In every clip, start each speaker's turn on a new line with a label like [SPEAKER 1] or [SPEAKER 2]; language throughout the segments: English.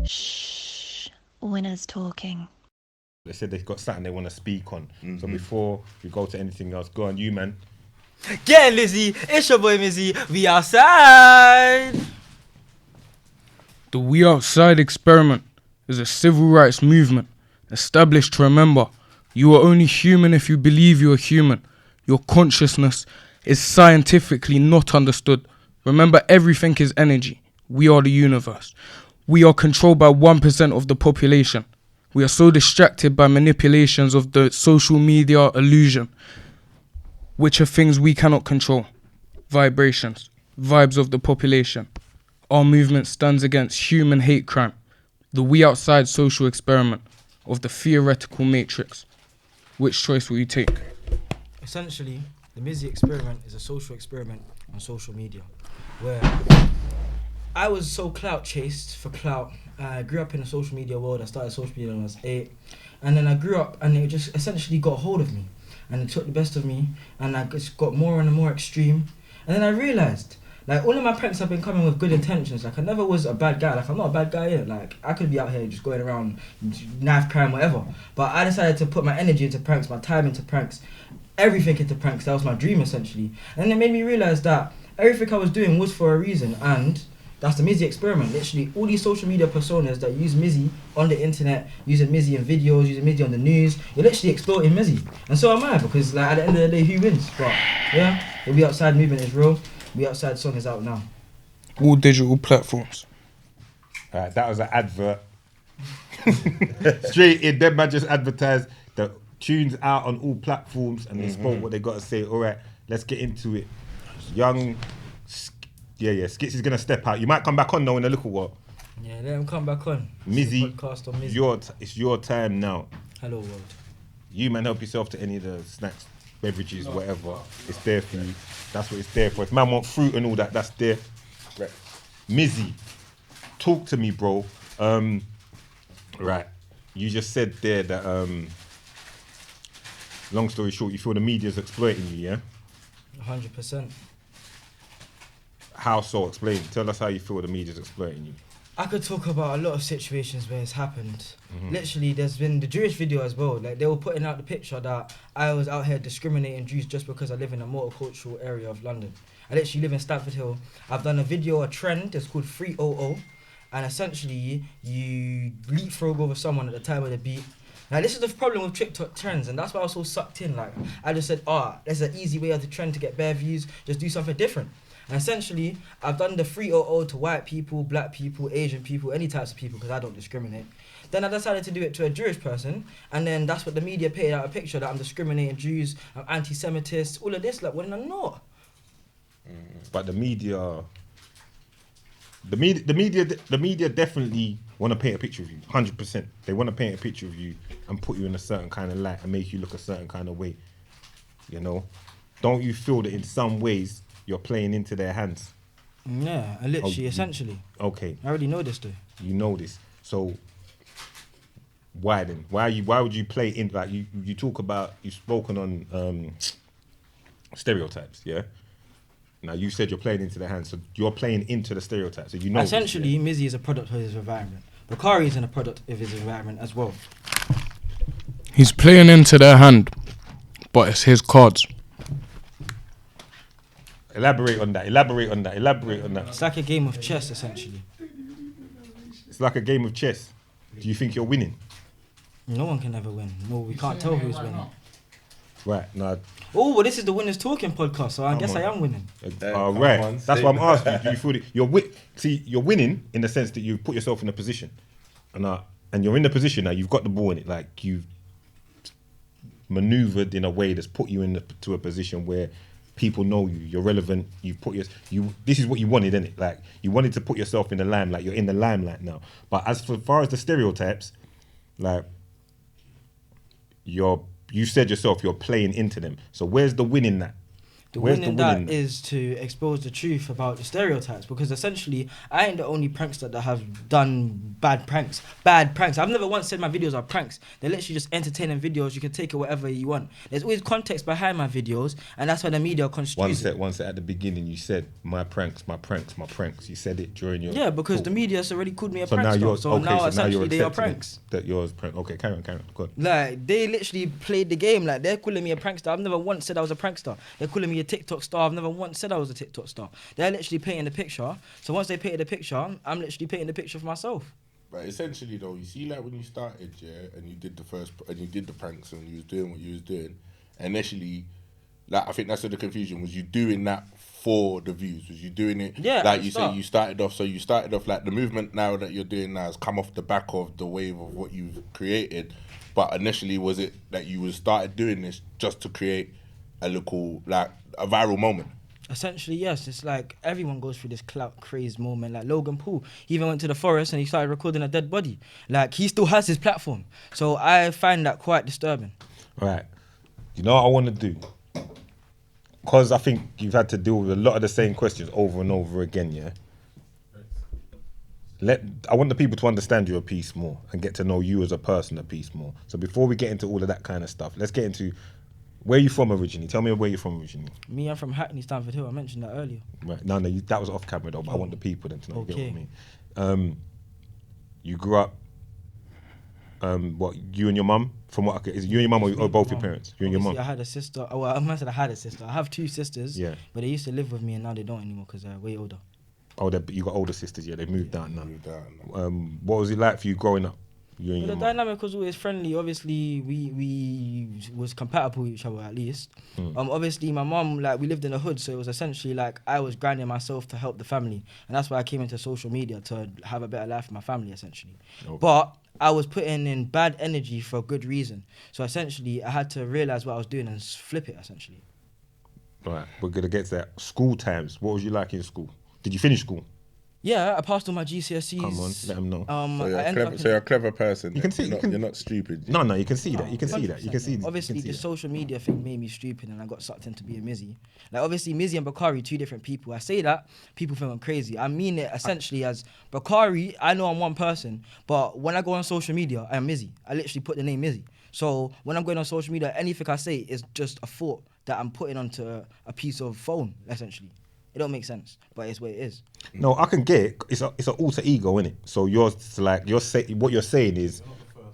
[SPEAKER 1] Shh. Winners talking.
[SPEAKER 2] They said they've got something they want to speak on. So before we go to anything else, go on, you man.
[SPEAKER 3] Get Lizzy, it's your boy Mizzy. We outside.
[SPEAKER 4] The We Outside experiment is a civil rights movement established to remember you are only human if you believe you are human. Your consciousness is scientifically not understood. Remember, everything is energy. We are the universe. We are controlled by 1% of the population. We are so distracted by manipulations of the social media illusion, which are things we cannot control. Vibrations, vibes of the population. Our movement stands against human hate crime, the We Outside social experiment of the theoretical matrix. Which choice will you take?
[SPEAKER 3] Essentially, the Mizzy experiment is a social experiment on social media, where I was so clout chased for clout. I grew up in the social media world. I started social media when I was 8, and then I grew up, and it just essentially got hold of me, and it took the best of me, and I just got more and more extreme. And then I realized, like, all of my pranks have been coming with good intentions. Like, I never was a bad guy. Like, I'm not a bad guy, innit? Like, I could be out here just going around, knife crime, whatever. But I decided to put my energy into pranks, my time into pranks, everything into pranks. That was my dream, essentially. And it made me realize that everything I was doing was for a reason, and that's the Mizzy experiment. Literally, all these social media personas that use Mizzy on the internet, using Mizzy in videos, using Mizzy on the news, you're literally exploiting Mizzy. And so am I, because like, at the end of the day, who wins? But yeah, the We Outside movement is real. We Outside song is out now.
[SPEAKER 4] All digital platforms.
[SPEAKER 2] Alright, that was an advert. Straight in, them man just advertised the tunes out on all platforms and they spoke what they got to say. Alright, let's get into it. Young, Skits is going to step out. You might come back on though in a little while.
[SPEAKER 3] Yeah, let him come back on.
[SPEAKER 2] Mizzy,
[SPEAKER 3] Podcast on Mizzy.
[SPEAKER 2] it's your time now.
[SPEAKER 3] Hello world.
[SPEAKER 2] You man, help yourself to any of the snacks, beverages, whatever. It's there for you. That's what it's there for. If man want fruit and all that, that's there. Right. Mizzy, talk to me, bro. Right. You just said there that, long story short, you feel the media's exploiting you, yeah?
[SPEAKER 3] 100%.
[SPEAKER 2] How so? Explain. Tell us how you feel the media's exploiting you.
[SPEAKER 3] I could talk about a lot of situations where it's happened. Literally, there's been the Jewish video as well. Like, they were putting out the picture that I was out here discriminating Jews just because I live in a multicultural area of London. I literally live in Stamford Hill. I've done a video, a trend, it's called 300. And essentially, you leapfrog over someone at the time of the beat. Now, this is the problem with TikTok trends, and that's why I was so sucked in. Like, I just said, there's an easy way of the trend to get bare views. Just do something different. And essentially, I've done the 300 to white people, black people, Asian people, any types of people, because I don't discriminate. Then I decided to do it to a Jewish person, and then that's what the media painted out a picture, that I'm discriminating Jews, I'm anti-Semitist, all of this, like, when I'm not.
[SPEAKER 2] But the media definitely want to paint a picture of you, 100%. They want to paint a picture of you and put you in a certain kind of light and make you look a certain kind of way. You know? Don't you feel that in some ways you're playing into their hands?
[SPEAKER 3] Yeah, literally, essentially.
[SPEAKER 2] Okay.
[SPEAKER 3] I already know this, though.
[SPEAKER 2] You know this. So why then? Why would you play in, like, you talk about, you've spoken on stereotypes, yeah? Now, you said you're playing into their hands, so you're playing into the stereotypes, so you know.
[SPEAKER 3] Essentially, Mizzy is a product of his environment. Bakari is a product of his environment as well.
[SPEAKER 4] He's playing into their hand, but it's his cards.
[SPEAKER 2] Elaborate on that.
[SPEAKER 3] It's like a game of chess, essentially.
[SPEAKER 2] It's like a game of chess. Do you think you're winning?
[SPEAKER 3] No one can ever win. No, we can't tell who's winning.
[SPEAKER 2] Right, now.
[SPEAKER 3] Oh, well, this is the Winners Talking podcast, so I guess I am winning.
[SPEAKER 2] Right, that's what I'm asking you. Do you feel that you're winning in the sense that you've put yourself in a position, and you're in the position now. You've got the ball in it, like you've maneuvered in a way that's put you into a position where people know you. You're relevant. This is what you wanted, isn't it? Like, you wanted to put yourself in the limelight. You're in the limelight now. But as far as the stereotypes, like, you said yourself, you're playing into them. So where's the win in that?
[SPEAKER 3] The
[SPEAKER 2] Where's
[SPEAKER 3] win
[SPEAKER 2] the
[SPEAKER 3] in
[SPEAKER 2] win in
[SPEAKER 3] that
[SPEAKER 2] that?
[SPEAKER 3] is to expose the truth about the stereotypes, because essentially I ain't the only prankster that have done bad pranks. I've never once said my videos are pranks. They're literally just entertaining videos. You can take it whatever you want. There's always context behind my videos, and that's why the media construes it.
[SPEAKER 2] One set at the beginning, you said my pranks. You said it during your
[SPEAKER 3] Yeah, because
[SPEAKER 2] talk.
[SPEAKER 3] the media's already called me a
[SPEAKER 2] So now
[SPEAKER 3] prankster.
[SPEAKER 2] you're
[SPEAKER 3] So
[SPEAKER 2] okay.
[SPEAKER 3] now
[SPEAKER 2] So now
[SPEAKER 3] essentially
[SPEAKER 2] you're
[SPEAKER 3] they are
[SPEAKER 2] accepting
[SPEAKER 3] pranks.
[SPEAKER 2] it, that yours prank. Okay, carry on. Good.
[SPEAKER 3] Like, they literally played the game. Like, they're calling me a prankster. I've never once said I was a prankster. They're calling me a TikTok star. I've never once said I was a TikTok star. They're literally painting the picture. So once they painted the picture, I'm literally painting the picture for myself.
[SPEAKER 1] But essentially, though, you see, like when you started, and you did the pranks, and you was doing what you was doing. Initially, like I think that's where the confusion was. You doing that for the views? Was you doing it?
[SPEAKER 3] Yeah,
[SPEAKER 1] Like
[SPEAKER 3] at
[SPEAKER 1] you
[SPEAKER 3] the start.
[SPEAKER 1] say, you started off. So you started off like the movement now that you're doing now has come off the back of the wave of what you've created. But initially, was it that you started doing this just to create a local, like a viral moment?
[SPEAKER 3] Essentially, yes. It's like everyone goes through this clout craze moment. Like Logan Paul, he even went to the forest and he started recording a dead body. Like, he still has his platform. So I find that quite disturbing.
[SPEAKER 2] Right. You know what I want to do? Because I think you've had to deal with a lot of the same questions over and over again, yeah? I want the people to understand you a piece more and get to know you as a person a piece more. So before we get into all of that kind of stuff, let's get into where you from originally. Tell me where you're from originally.
[SPEAKER 3] Me, I'm from Hackney, Stamford Hill. I mentioned that earlier.
[SPEAKER 2] Right. No, that was off camera though, but I want the people then to know. You
[SPEAKER 3] Okay.
[SPEAKER 2] get what I mean? You grew up, what, you and your mum? From what is it you and your mum or both your parents? You and your
[SPEAKER 3] Obviously,
[SPEAKER 2] mum?
[SPEAKER 3] I had a sister. Oh, well, I must have I had a sister. I have two sisters.
[SPEAKER 2] Yeah.
[SPEAKER 3] But they used to live with me and now they don't anymore because they're way older.
[SPEAKER 2] Oh, you got older sisters, yeah, they moved out now.
[SPEAKER 1] Moved out now.
[SPEAKER 2] What was it like for you growing up? You and
[SPEAKER 3] But
[SPEAKER 2] your
[SPEAKER 3] the
[SPEAKER 2] mum?
[SPEAKER 3] dynamic was always friendly. Obviously, we was compatible with each other at least. Obviously, my mum, like, we lived in the hood, so it was essentially like I was grinding myself to help the family, and that's why I came into social media to have a better life for my family, essentially.
[SPEAKER 2] Okay.
[SPEAKER 3] But I was putting in bad energy for a good reason. So essentially, I had to realize what I was doing and flip it. Essentially.
[SPEAKER 2] Right, we're gonna get to that. School times. What was you like in school? Did you finish school?
[SPEAKER 3] Yeah, I passed all my GCSEs.
[SPEAKER 2] Come on, let 'em know.
[SPEAKER 1] So you're,
[SPEAKER 3] I ended up in-
[SPEAKER 1] you're a clever person.
[SPEAKER 2] You can see-
[SPEAKER 1] You're not stupid.
[SPEAKER 2] No, you can see that. You can see that. You can
[SPEAKER 3] 100%,
[SPEAKER 2] see.
[SPEAKER 3] Obviously,
[SPEAKER 2] you can
[SPEAKER 3] the
[SPEAKER 2] see that.
[SPEAKER 3] social media thing made me stupid, and I got sucked into being Mizzy. Like, obviously, Mizzy and Bakari, two different people. I say that, people think I'm crazy. I mean it essentially as Bakari. I know I'm one person, but when I go on social media, I am Mizzy. I literally put the name Mizzy. So when I'm going on social media, anything I say is just a thought that I'm putting onto a piece of phone, essentially. It don't make sense, but it's what it is.
[SPEAKER 2] No, I can get it. It's an alter ego, innit? So what you're saying is,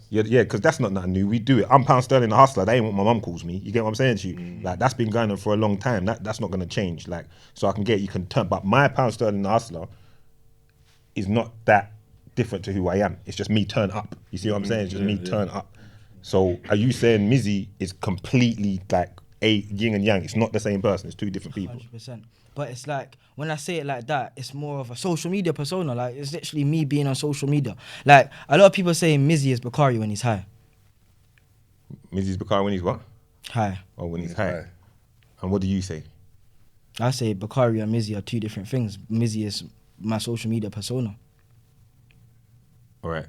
[SPEAKER 2] yeah, because that's not nothing new. We do it. I'm Pound Sterling the Hustler. That ain't what my mum calls me. You get what I'm saying to you? Like, that's been going on for a long time. That's not gonna change. Like, so I can get, you can turn, but my Pound Sterling the Hustler is not that different to who I am. It's just me turn up. You see what I'm saying? It's just me turn up. So are you saying Mizzy is completely like a yin and yang? It's not the same person. It's two different people.
[SPEAKER 3] 100%. But it's like, when I say it like that, it's more of a social media persona. Like, it's literally me being on social media. Like, a lot of people say Mizzy is Bakari when he's high.
[SPEAKER 2] Mizzy's Bakari when he's what?
[SPEAKER 3] High.
[SPEAKER 2] Oh, when he's high. And what do you say?
[SPEAKER 3] I say Bakari and Mizzy are two different things. Mizzy is my social media persona.
[SPEAKER 2] All right.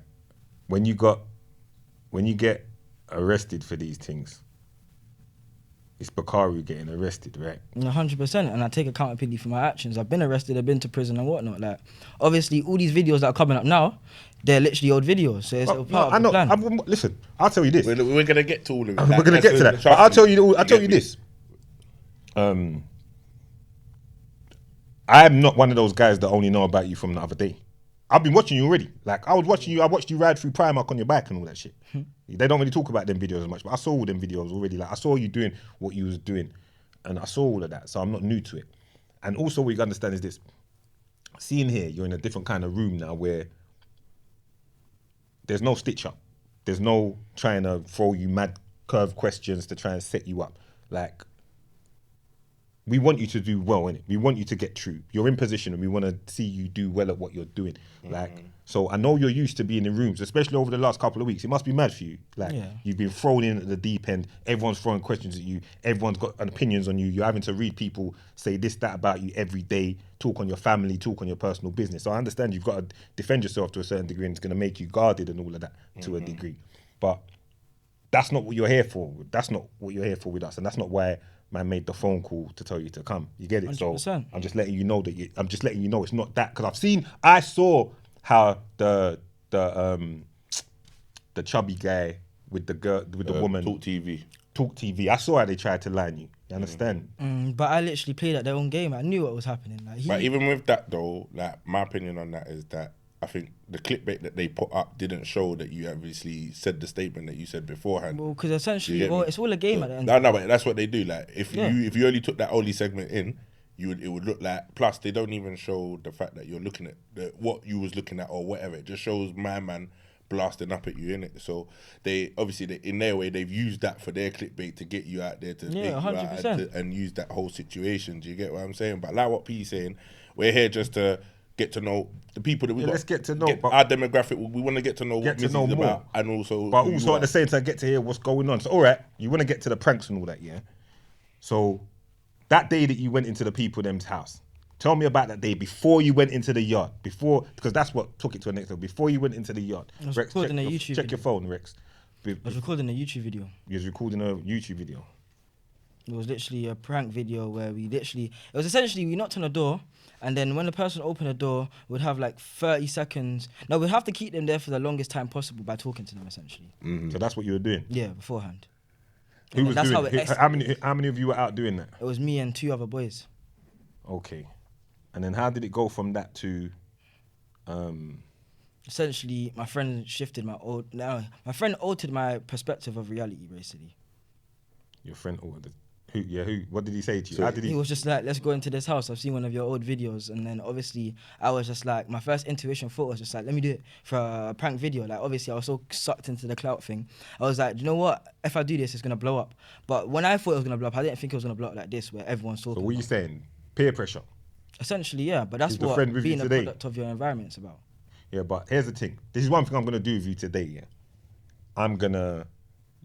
[SPEAKER 2] When you get arrested for these things, it's Bakari getting arrested, right?
[SPEAKER 3] 100%. And I take accountability for my actions. I've been arrested, I've been to prison and whatnot. Like, obviously, all these videos that are coming up now, they're literally old videos. So it's a part of the plan.
[SPEAKER 2] Listen, I'll tell you this.
[SPEAKER 1] We're gonna get to all of it.
[SPEAKER 2] We're gonna get to that. But I'll tell you this. I'm not one of those guys that only know about you from the other day. I've been watching you already. Like, I watched you ride through Primark on your bike and all that shit. They don't really talk about them videos as much, but I saw all them videos already. Like, I saw you doing what you was doing, and I saw all of that, so I'm not new to it. And also what you understand is this. Seeing here, you're in a different kind of room now where there's no stitch up. There's no trying to throw you mad curve questions to try and set you up. Like, we want you to do well, innit? We want you to get through. You're in position and we want to see you do well at what you're doing. Like, so I know you're used to being in rooms, especially over the last couple of weeks. It must be mad for you. Like, You've been thrown in at the deep end. Everyone's throwing questions at you. Everyone's got opinions on you. You're having to read people say this, that about you every day, talk on your family, talk on your personal business. So I understand you've got to defend yourself to a certain degree, and it's going to make you guarded and all of that to a degree. But that's not what you're here for. That's not what you're here for with us. And that's not why man made the phone call to tell you to come. You get it?
[SPEAKER 3] 100%.
[SPEAKER 2] So I'm just letting you know I'm just letting you know it's not that, because I saw how the chubby guy with the girl with the woman
[SPEAKER 1] Talk TV.
[SPEAKER 2] Talk TV. I saw how they tried to line you. You understand?
[SPEAKER 3] But I literally played at their own game. I knew what was happening. Like
[SPEAKER 1] But even with that though, like my opinion on that is that I think the clickbait that they put up didn't show that you obviously said the statement that you said beforehand.
[SPEAKER 3] well, because essentially,
[SPEAKER 1] You get me?
[SPEAKER 3] it's all a game at the end.
[SPEAKER 1] No, but that's what they do. Like if
[SPEAKER 3] Yeah.
[SPEAKER 1] you only took that only segment in, it would look like. Plus, they don't even show the fact that you're looking at what you was looking at or whatever. It just shows my man blasting up at you, innit? So they obviously in their way they've used that for their clickbait to get you out there to get you out
[SPEAKER 3] 100%.
[SPEAKER 1] and use that whole situation. Do you get what I'm saying? But like what P's saying, we're here just to get to know the people that we got.
[SPEAKER 2] Let's get to know but
[SPEAKER 1] our demographic. We want to get to know what Mizzy's
[SPEAKER 2] more.
[SPEAKER 1] about, and also
[SPEAKER 2] But
[SPEAKER 1] who
[SPEAKER 2] also
[SPEAKER 1] you
[SPEAKER 2] at the
[SPEAKER 1] are.
[SPEAKER 2] same time get to hear what's going on. So all right, you want to get to the pranks and all that, yeah? So that day that you went into the people them's house, tell me about that day before you went into the yard. Because that's what took it to the next level. Before you went into the yard.
[SPEAKER 3] I was
[SPEAKER 2] Rex,
[SPEAKER 3] recording a YouTube
[SPEAKER 2] check
[SPEAKER 3] video.
[SPEAKER 2] your phone, Rex.
[SPEAKER 3] I was recording a YouTube video.
[SPEAKER 2] You was recording a YouTube video.
[SPEAKER 3] It was literally a prank video where it was essentially we knocked on the door, and then when the person opened the door, we'd have like 30 seconds. No, we'd have to keep them there for the longest time possible by talking to them essentially.
[SPEAKER 2] So that's what you were doing.
[SPEAKER 3] Yeah, beforehand.
[SPEAKER 2] Who
[SPEAKER 3] And
[SPEAKER 2] was
[SPEAKER 3] that's
[SPEAKER 2] doing
[SPEAKER 3] how
[SPEAKER 2] it?
[SPEAKER 3] it
[SPEAKER 2] How many of you were out doing that?
[SPEAKER 3] It was me and 2 other boys.
[SPEAKER 2] Okay. And then how did it go from that to
[SPEAKER 3] Essentially, my friend altered my perspective of reality basically.
[SPEAKER 2] your friend ordered? Who? What did he say to you? How did
[SPEAKER 3] He was just like, let's go into this house. I've seen one of your old videos. And then obviously I was just like, my first intuition thought was just like, let me do it for a prank video. Like obviously I was so sucked into the clout thing. I was like, you know what? If I do this, it's going to blow up. But when I thought it was going to blow up, I didn't think it was going to blow up like this where everyone's talking
[SPEAKER 2] So what are you
[SPEAKER 3] about.
[SPEAKER 2] saying? Peer pressure.
[SPEAKER 3] Essentially, yeah. But that's
[SPEAKER 2] Is the
[SPEAKER 3] what
[SPEAKER 2] friend with you
[SPEAKER 3] being a
[SPEAKER 2] today?
[SPEAKER 3] product of your environment's about.
[SPEAKER 2] Yeah, but here's the thing. This is one thing I'm gonna do with you today. Yeah,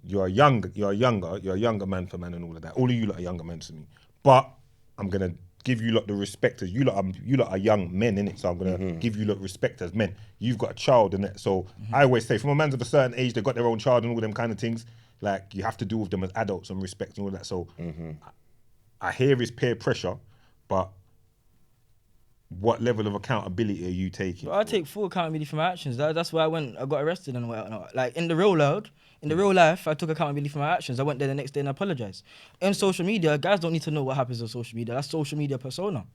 [SPEAKER 2] you're a younger man for man and all of that. All of you lot are younger men to me. But I'm gonna give you lot the respect as you lot are young men, innit? So I'm gonna give you lot respect as men. You've got a child in it. So I always say, from a man's of a certain age, they've got their own child and all them kind of things. Like you have to deal with them as adults and respect and all that. So I hear his peer pressure, but what level of accountability are you taking?
[SPEAKER 3] But I take full accountability for my actions. That's why I got arrested and whatnot. Like in the real world, in the real life, I took accountability for my actions. I went there the next day and apologized. In social media, guys don't need to know what happens on social media. That's social media persona.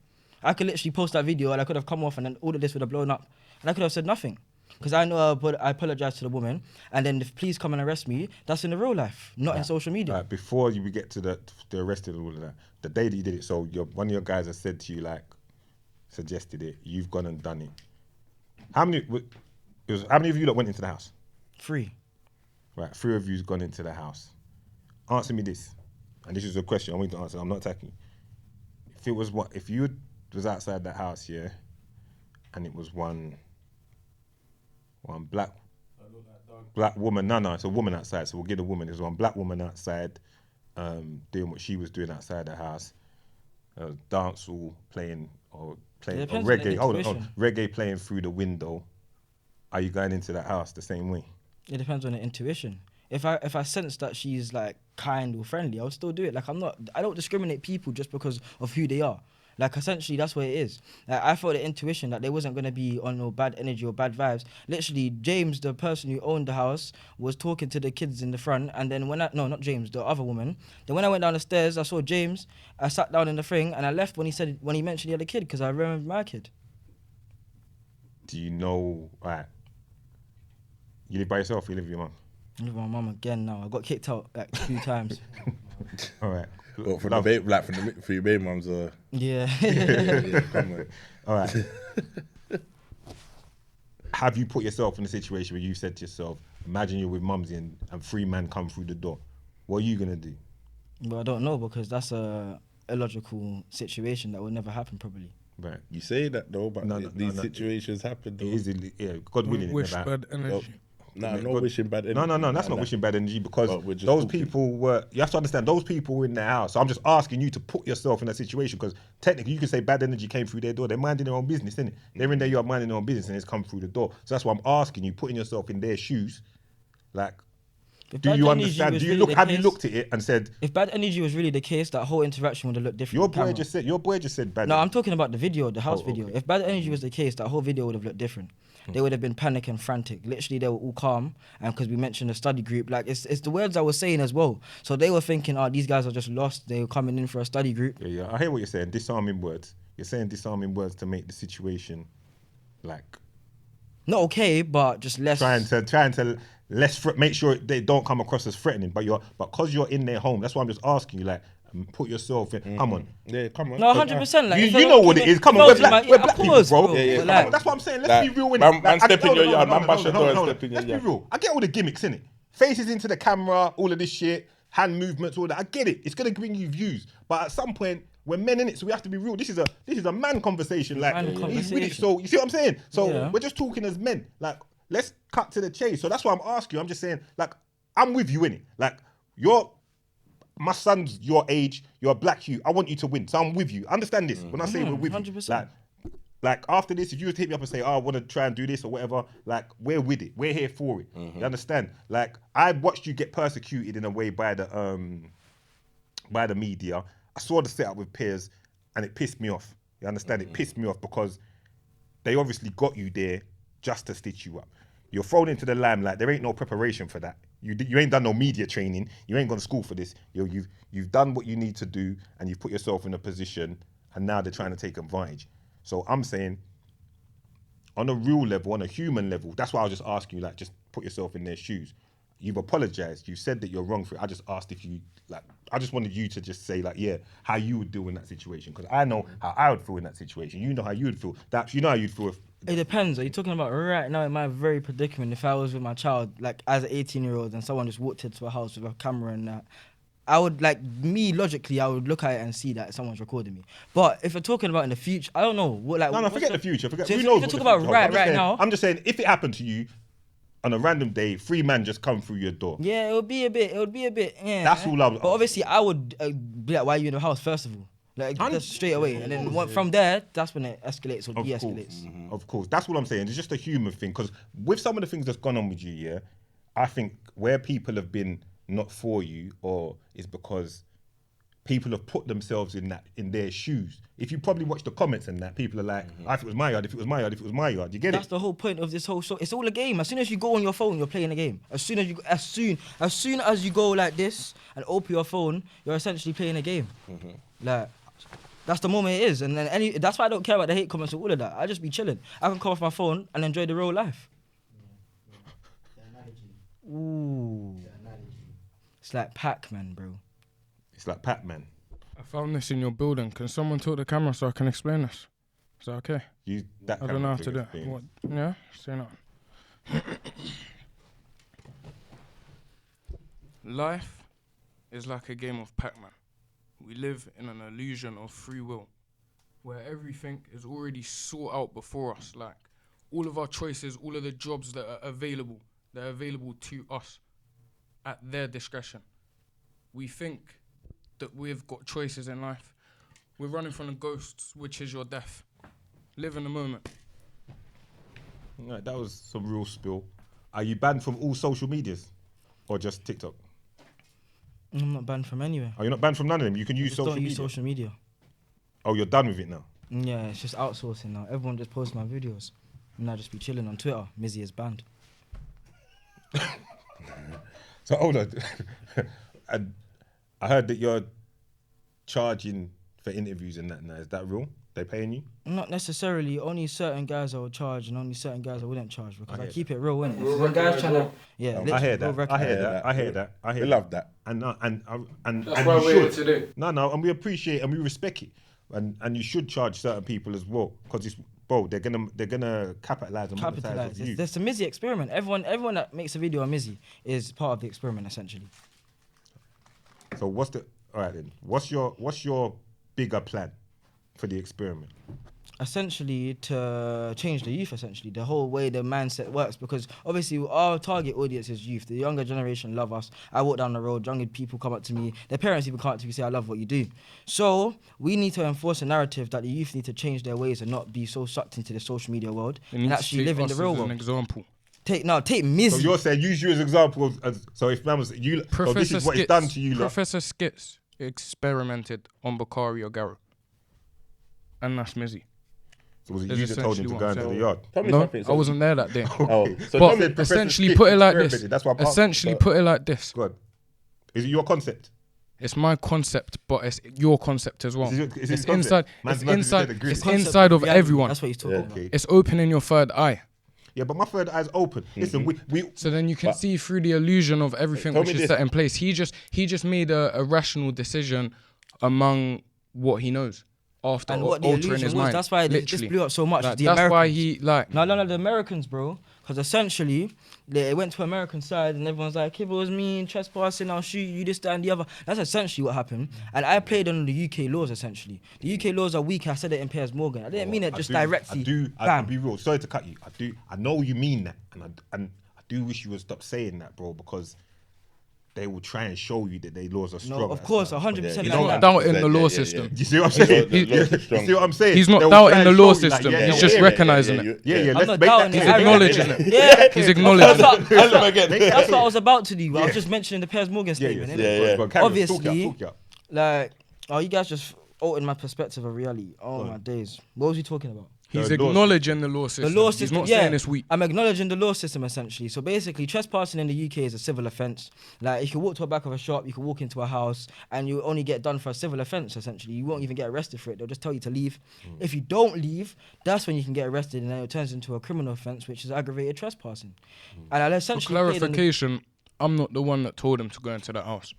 [SPEAKER 3] I could literally post that video and I could have come off and then all of this would have blown up. And I could have said nothing. Because I know I apologized to the woman, and then if police come and arrest me, that's in the real life, not in social media.
[SPEAKER 2] Like before you get to the arrested and all of that, the day that you did it, so one of your guys has said to you, like, suggested it, you've gone and done it. How many of you lot went into the house?
[SPEAKER 3] 3.
[SPEAKER 2] Right, 3 of you's gone into the house. Answer me this, and this is a question I want you to answer. I'm not attacking you. If you was outside that house, yeah, and it was one black woman. No, it's a woman outside. So we'll get a woman. There's one black woman outside, doing what she was doing outside the house, dance hall playing
[SPEAKER 3] depends on the
[SPEAKER 2] reggae. Hold on,
[SPEAKER 3] intuition.
[SPEAKER 2] reggae playing through the window. Are you going into that house the same way?
[SPEAKER 3] It depends on the intuition. If I sense that she's like kind or friendly, I'll still do it. Like I don't discriminate people just because of who they are. Like essentially that's what it is. Like I felt the intuition that there wasn't gonna be on no bad energy or bad vibes. Literally, James, the person who owned the house, was talking to the kids in the front, and then not James, the other woman. Then when I went down the stairs, I saw James. I sat down in the thing, and I left when he mentioned he had a kid because I remember my kid.
[SPEAKER 2] Do you know? Right. You live by yourself. Or you live with your mum.
[SPEAKER 3] I live with my mum again now. I got kicked out like 2 times.
[SPEAKER 2] All right.
[SPEAKER 1] What, for your baby mums or
[SPEAKER 3] Yeah.
[SPEAKER 1] come on.
[SPEAKER 2] All right. Have you put yourself in a situation where you said to yourself, imagine you're with Mumsy and 3 men come through the door. What are you going to do?
[SPEAKER 3] But I don't know because that's a illogical situation that will never happen probably.
[SPEAKER 2] Right.
[SPEAKER 1] You say that though, but these situations happen though.
[SPEAKER 2] It is, God willing.
[SPEAKER 4] Wish
[SPEAKER 2] it never
[SPEAKER 4] bad energy.
[SPEAKER 1] No, not wishing bad energy.
[SPEAKER 2] No, that's not wishing bad energy because
[SPEAKER 1] But we're just
[SPEAKER 2] those
[SPEAKER 1] talking.
[SPEAKER 2] people you have to understand, those people were in their house. So I'm just asking you to put yourself in that situation because technically you can say bad energy came through their door. They're minding their own business, innit? They're in there, you're minding their own business and it's come through the door. So that's why I'm asking you, putting yourself in their shoes, like,
[SPEAKER 3] If
[SPEAKER 2] Do
[SPEAKER 3] bad
[SPEAKER 2] you
[SPEAKER 3] energy
[SPEAKER 2] understand?
[SPEAKER 3] was
[SPEAKER 2] Do you
[SPEAKER 3] really
[SPEAKER 2] look?
[SPEAKER 3] the
[SPEAKER 2] Have you
[SPEAKER 3] case-
[SPEAKER 2] looked at it and said
[SPEAKER 3] If bad energy was really the case, that whole interaction would have looked different. on camera.
[SPEAKER 2] your boy just said bad?
[SPEAKER 3] No, I'm
[SPEAKER 2] energy.
[SPEAKER 3] talking about the video, the house
[SPEAKER 2] Oh,
[SPEAKER 3] video.
[SPEAKER 2] okay.
[SPEAKER 3] If bad energy was the case, that whole video would have looked different. They would have been panic and frantic. Literally, they were all calm, and because we mentioned the study group, like it's the words I was saying as well. So they were thinking, oh, these guys are just lost. They were coming in for a study group.
[SPEAKER 2] Yeah. I hear what you're saying. Disarming words. You're saying disarming words to make the situation like
[SPEAKER 3] Not okay, but just less.
[SPEAKER 2] trying to make sure they don't come across as threatening. But because you're in their home, that's why I'm just asking you, like, put yourself in. Come on.
[SPEAKER 1] Yeah, come on.
[SPEAKER 3] No, 100%. Like,
[SPEAKER 2] You know what it is. Come on, we're black people, bro.
[SPEAKER 1] Yeah,
[SPEAKER 2] Come
[SPEAKER 1] come
[SPEAKER 2] on,
[SPEAKER 1] on.
[SPEAKER 2] that's what I'm saying. Let's
[SPEAKER 1] Like,
[SPEAKER 2] be real.
[SPEAKER 1] man step in your yard, man bash your door and step in your
[SPEAKER 2] Let's
[SPEAKER 1] yard.
[SPEAKER 2] be real. I get all the gimmicks, innit? Faces into the camera, all of this shit, hand movements, all that. I get it. It's gonna bring you views, but at some point, we're men in it, so we have to be real. This is a man conversation. Like
[SPEAKER 3] Man
[SPEAKER 2] he's with it.
[SPEAKER 3] conversation.
[SPEAKER 2] So you see what I'm saying? So
[SPEAKER 3] Yeah.
[SPEAKER 2] we're just talking as men. Like let's cut to the chase. So that's why I'm asking you. I'm just saying, like, I'm with you in it. Like my son's your age, you're a black you. I want you to win. So I'm with you. Understand this. When I say we're with
[SPEAKER 3] 100%.
[SPEAKER 2] you. Like after this, if you were to hit me up and say, oh, I want to try and do this or whatever, like we're with it. We're here for it. You understand? Like I watched you get persecuted in a way by the media. I saw the setup with peers and it pissed me off. You understand? It pissed me off because they obviously got you there just to stitch you up. You're thrown into the limelight. There ain't no preparation for that. You ain't done no media training. You ain't gone to school for this. You've done what you need to do and you've put yourself in a position and now they're trying to take advantage. So I'm saying on a real level, on a human level, that's why I was just asking you, like, just put yourself in their shoes. You've apologized. You said that you're wrong for it. I just asked if you, like, I just wanted you to just say, like, yeah, how you would deal in that situation. Because I know how I would feel in that situation. You know how you would feel. You know how you'd feel if...
[SPEAKER 3] It depends. Are you talking about right now in my very predicament? If I was with my child, like as an 18-year-old, and someone just walked into a house with a camera and that, I would, like, me logically, I would look at it and see that someone's recording me. But if you're talking about in the future, I don't know. What, like,
[SPEAKER 2] No, forget the future.
[SPEAKER 3] So
[SPEAKER 2] Who
[SPEAKER 3] if
[SPEAKER 2] knows
[SPEAKER 3] you're
[SPEAKER 2] what the
[SPEAKER 3] talking about
[SPEAKER 2] future
[SPEAKER 3] right
[SPEAKER 2] holds.
[SPEAKER 3] now,
[SPEAKER 2] I'm just saying, if it happened to you on a random day, 3 men just come through your door.
[SPEAKER 3] yeah, it would be a bit, yeah.
[SPEAKER 2] That's all I was-
[SPEAKER 3] But obviously, I would be like, why are you in the house, first of all? Like, just straight away. And then from there, that's when it escalates or de-escalates.
[SPEAKER 2] Of course. That's what I'm saying. It's just a human thing. Because with some of the things that's gone on with you, yeah, I think where people have been not for you or is because people have put themselves in their shoes. If you probably watch the comments and that, people are like, if it was my yard, if it was my yard, if it was my yard. You get
[SPEAKER 3] That's
[SPEAKER 2] it?
[SPEAKER 3] the whole point of this whole show. It's all a game. As soon as you go on your phone, you're playing a game. As soon as you go like this and open your phone, you're essentially playing a game. Like, that's the moment it is. And then that's why I don't care about the hate comments or all of that. I just be chilling. I can come off my phone and enjoy the real life. Ooh. It's like Pac-Man, bro.
[SPEAKER 2] It's like Pac-Man.
[SPEAKER 4] I found this in your building. Can someone talk the camera so I can explain this? Is that okay?
[SPEAKER 2] That
[SPEAKER 4] I don't know how to do it. What? Yeah? Say no. Life is like a game of Pac-Man. We live in an illusion of free will, where everything is already sought out before us. Like, all of our choices, all of the jobs that are available, they're available to us at their discretion. We think that we've got choices in life. We're running from the ghosts, which is your death. Live in the moment.
[SPEAKER 2] Right, that was some real spill. Are you banned from all social medias or just TikTok?
[SPEAKER 3] I'm not banned from anywhere.
[SPEAKER 2] Are you not banned from none of them? You can use
[SPEAKER 3] Just
[SPEAKER 2] social
[SPEAKER 3] don't
[SPEAKER 2] media.
[SPEAKER 3] use social media.
[SPEAKER 2] Oh, you're done with it now?
[SPEAKER 3] Yeah, it's just outsourcing now. Everyone just posts my videos. And I just be chilling on Twitter. Mizzy is banned.
[SPEAKER 2] So hold on. And I heard that you're charging for interviews and that now. Is that real? They paying you?
[SPEAKER 3] Not necessarily. Only certain guys I would charge and only certain guys I wouldn't charge because I
[SPEAKER 2] hear
[SPEAKER 3] keep it real, innit? So when guys trying to... Yeah,
[SPEAKER 2] I hear
[SPEAKER 3] literally,
[SPEAKER 2] that. I hear that.
[SPEAKER 1] We love that.
[SPEAKER 2] And
[SPEAKER 4] That's why
[SPEAKER 2] you
[SPEAKER 4] we're here
[SPEAKER 2] should.
[SPEAKER 4] today.
[SPEAKER 2] No, and we appreciate and we respect it. And you should charge certain people as well because it's, bro, they're gonna capitalize and monetize off you.
[SPEAKER 3] There's the Mizzy experiment. Everyone that makes a video on Mizzy is part of the experiment, essentially.
[SPEAKER 2] So all right then? What's your bigger plan for the experiment?
[SPEAKER 3] Essentially to change the youth, essentially the whole way the mindset works, because obviously our target audience is youth. The younger generation love us. I walk down the road, younger people come up to me, their parents even come up to me and say I love what you do. So we need to enforce a narrative that the youth need to change their ways and not be so sucked into the social media world and actually live in the real world.
[SPEAKER 4] An example.
[SPEAKER 3] Tate Mizzy.
[SPEAKER 2] So you're saying use you as example of, so if man was you, so this is what it's done to you.
[SPEAKER 4] Professor Skits experimented on Bakari or Garrow, and that's Mizzy.
[SPEAKER 2] So was it
[SPEAKER 4] That's
[SPEAKER 2] you that told him to
[SPEAKER 4] essentially
[SPEAKER 2] go
[SPEAKER 4] what
[SPEAKER 2] into
[SPEAKER 4] I'm
[SPEAKER 2] the yard?
[SPEAKER 1] Tell me
[SPEAKER 4] No,
[SPEAKER 1] something.
[SPEAKER 4] I wasn't there that day.
[SPEAKER 1] Oh, so
[SPEAKER 4] But
[SPEAKER 1] tell me,
[SPEAKER 4] essentially, put it like this.
[SPEAKER 2] That's what I'm
[SPEAKER 4] Essentially, put it like this.
[SPEAKER 2] Go on. Is it your concept?
[SPEAKER 4] It's my concept, but it's your concept as well.
[SPEAKER 2] Is it his
[SPEAKER 4] It's
[SPEAKER 2] concept?
[SPEAKER 4] inside.
[SPEAKER 2] Man's
[SPEAKER 4] It's
[SPEAKER 2] not
[SPEAKER 4] inside.
[SPEAKER 2] agreeing.
[SPEAKER 4] It's
[SPEAKER 3] Concept
[SPEAKER 4] inside of
[SPEAKER 3] reality,
[SPEAKER 4] everyone.
[SPEAKER 3] That's what he's talking about.
[SPEAKER 2] Okay.
[SPEAKER 4] It's opening your third eye,
[SPEAKER 2] Yeah, but my third eye's open. Listen, we
[SPEAKER 4] so then you can see through the illusion of everything
[SPEAKER 1] Tell
[SPEAKER 4] which
[SPEAKER 1] me
[SPEAKER 4] is
[SPEAKER 1] this.
[SPEAKER 4] set in place. He just made a rational decision among what he knows after
[SPEAKER 3] And what the
[SPEAKER 4] altering
[SPEAKER 3] illusion
[SPEAKER 4] his
[SPEAKER 3] was,
[SPEAKER 4] mind.
[SPEAKER 3] that's why this
[SPEAKER 4] Literally.
[SPEAKER 3] blew up so much.
[SPEAKER 4] Like,
[SPEAKER 3] The
[SPEAKER 4] that's why
[SPEAKER 3] Americans.
[SPEAKER 4] he like.
[SPEAKER 3] No, the Americans, bro. Because essentially, they went to American side and everyone's like, if it was me trespassing, I'll shoot you, this, that, and the other. That's essentially what happened. And I played on the UK laws, essentially. The UK laws are weak. I said it in Piers Morgan. I didn't mean it just directly.
[SPEAKER 2] I'll
[SPEAKER 3] Bam.
[SPEAKER 2] be real. Sorry to cut you. I know you mean that, and I do wish you would stop saying that, bro, because they will try and show you that their laws are strong.
[SPEAKER 3] No, of course, 100%.
[SPEAKER 2] You
[SPEAKER 3] like
[SPEAKER 2] know
[SPEAKER 3] that.
[SPEAKER 4] Doubting the law
[SPEAKER 1] Yeah.
[SPEAKER 4] system.
[SPEAKER 2] You see what I'm saying?
[SPEAKER 1] The laws are
[SPEAKER 2] You
[SPEAKER 1] strong.
[SPEAKER 2] see what I'm saying?
[SPEAKER 4] He's not
[SPEAKER 2] They'll
[SPEAKER 4] doubting
[SPEAKER 2] try
[SPEAKER 4] the
[SPEAKER 2] and
[SPEAKER 4] law
[SPEAKER 2] show you, like,
[SPEAKER 4] system.
[SPEAKER 2] yeah,
[SPEAKER 4] He's
[SPEAKER 2] yeah,
[SPEAKER 4] just
[SPEAKER 2] yeah,
[SPEAKER 4] recognizing it.
[SPEAKER 2] Yeah,
[SPEAKER 3] I'm
[SPEAKER 2] let's
[SPEAKER 3] not
[SPEAKER 2] make
[SPEAKER 3] doubting
[SPEAKER 2] that
[SPEAKER 3] it.
[SPEAKER 2] clear.
[SPEAKER 3] I
[SPEAKER 4] Acknowledging it.
[SPEAKER 3] Yeah,
[SPEAKER 4] He's acknowledging it.
[SPEAKER 1] Tell him again.
[SPEAKER 3] That's what I was about to do. I was just mentioning the Piers Morgan statement. innit?
[SPEAKER 1] Yeah.
[SPEAKER 2] Go on, carry on.
[SPEAKER 3] Obviously,
[SPEAKER 2] Talk you up.
[SPEAKER 3] Like, oh, you guys just altered my perspective of reality. Oh my days. What was he talking about?
[SPEAKER 4] He's
[SPEAKER 2] The law
[SPEAKER 4] acknowledging the law system.
[SPEAKER 3] The law
[SPEAKER 4] He's
[SPEAKER 3] system,
[SPEAKER 4] not
[SPEAKER 3] yeah.
[SPEAKER 4] saying it's weak.
[SPEAKER 3] I'm acknowledging the law system essentially. So basically, trespassing in the UK is a civil offence. Like, if you walk to the back of a shop, you can walk into a house, and you only get done for a civil offence. Essentially, you won't even get arrested for it. They'll just tell you to leave. If you don't leave, that's when you can get arrested, and then it turns into a criminal offence, which is aggravated trespassing. And I
[SPEAKER 4] For
[SPEAKER 3] essentially played on the-
[SPEAKER 4] clarification, I'm not the one that told him to go into that house.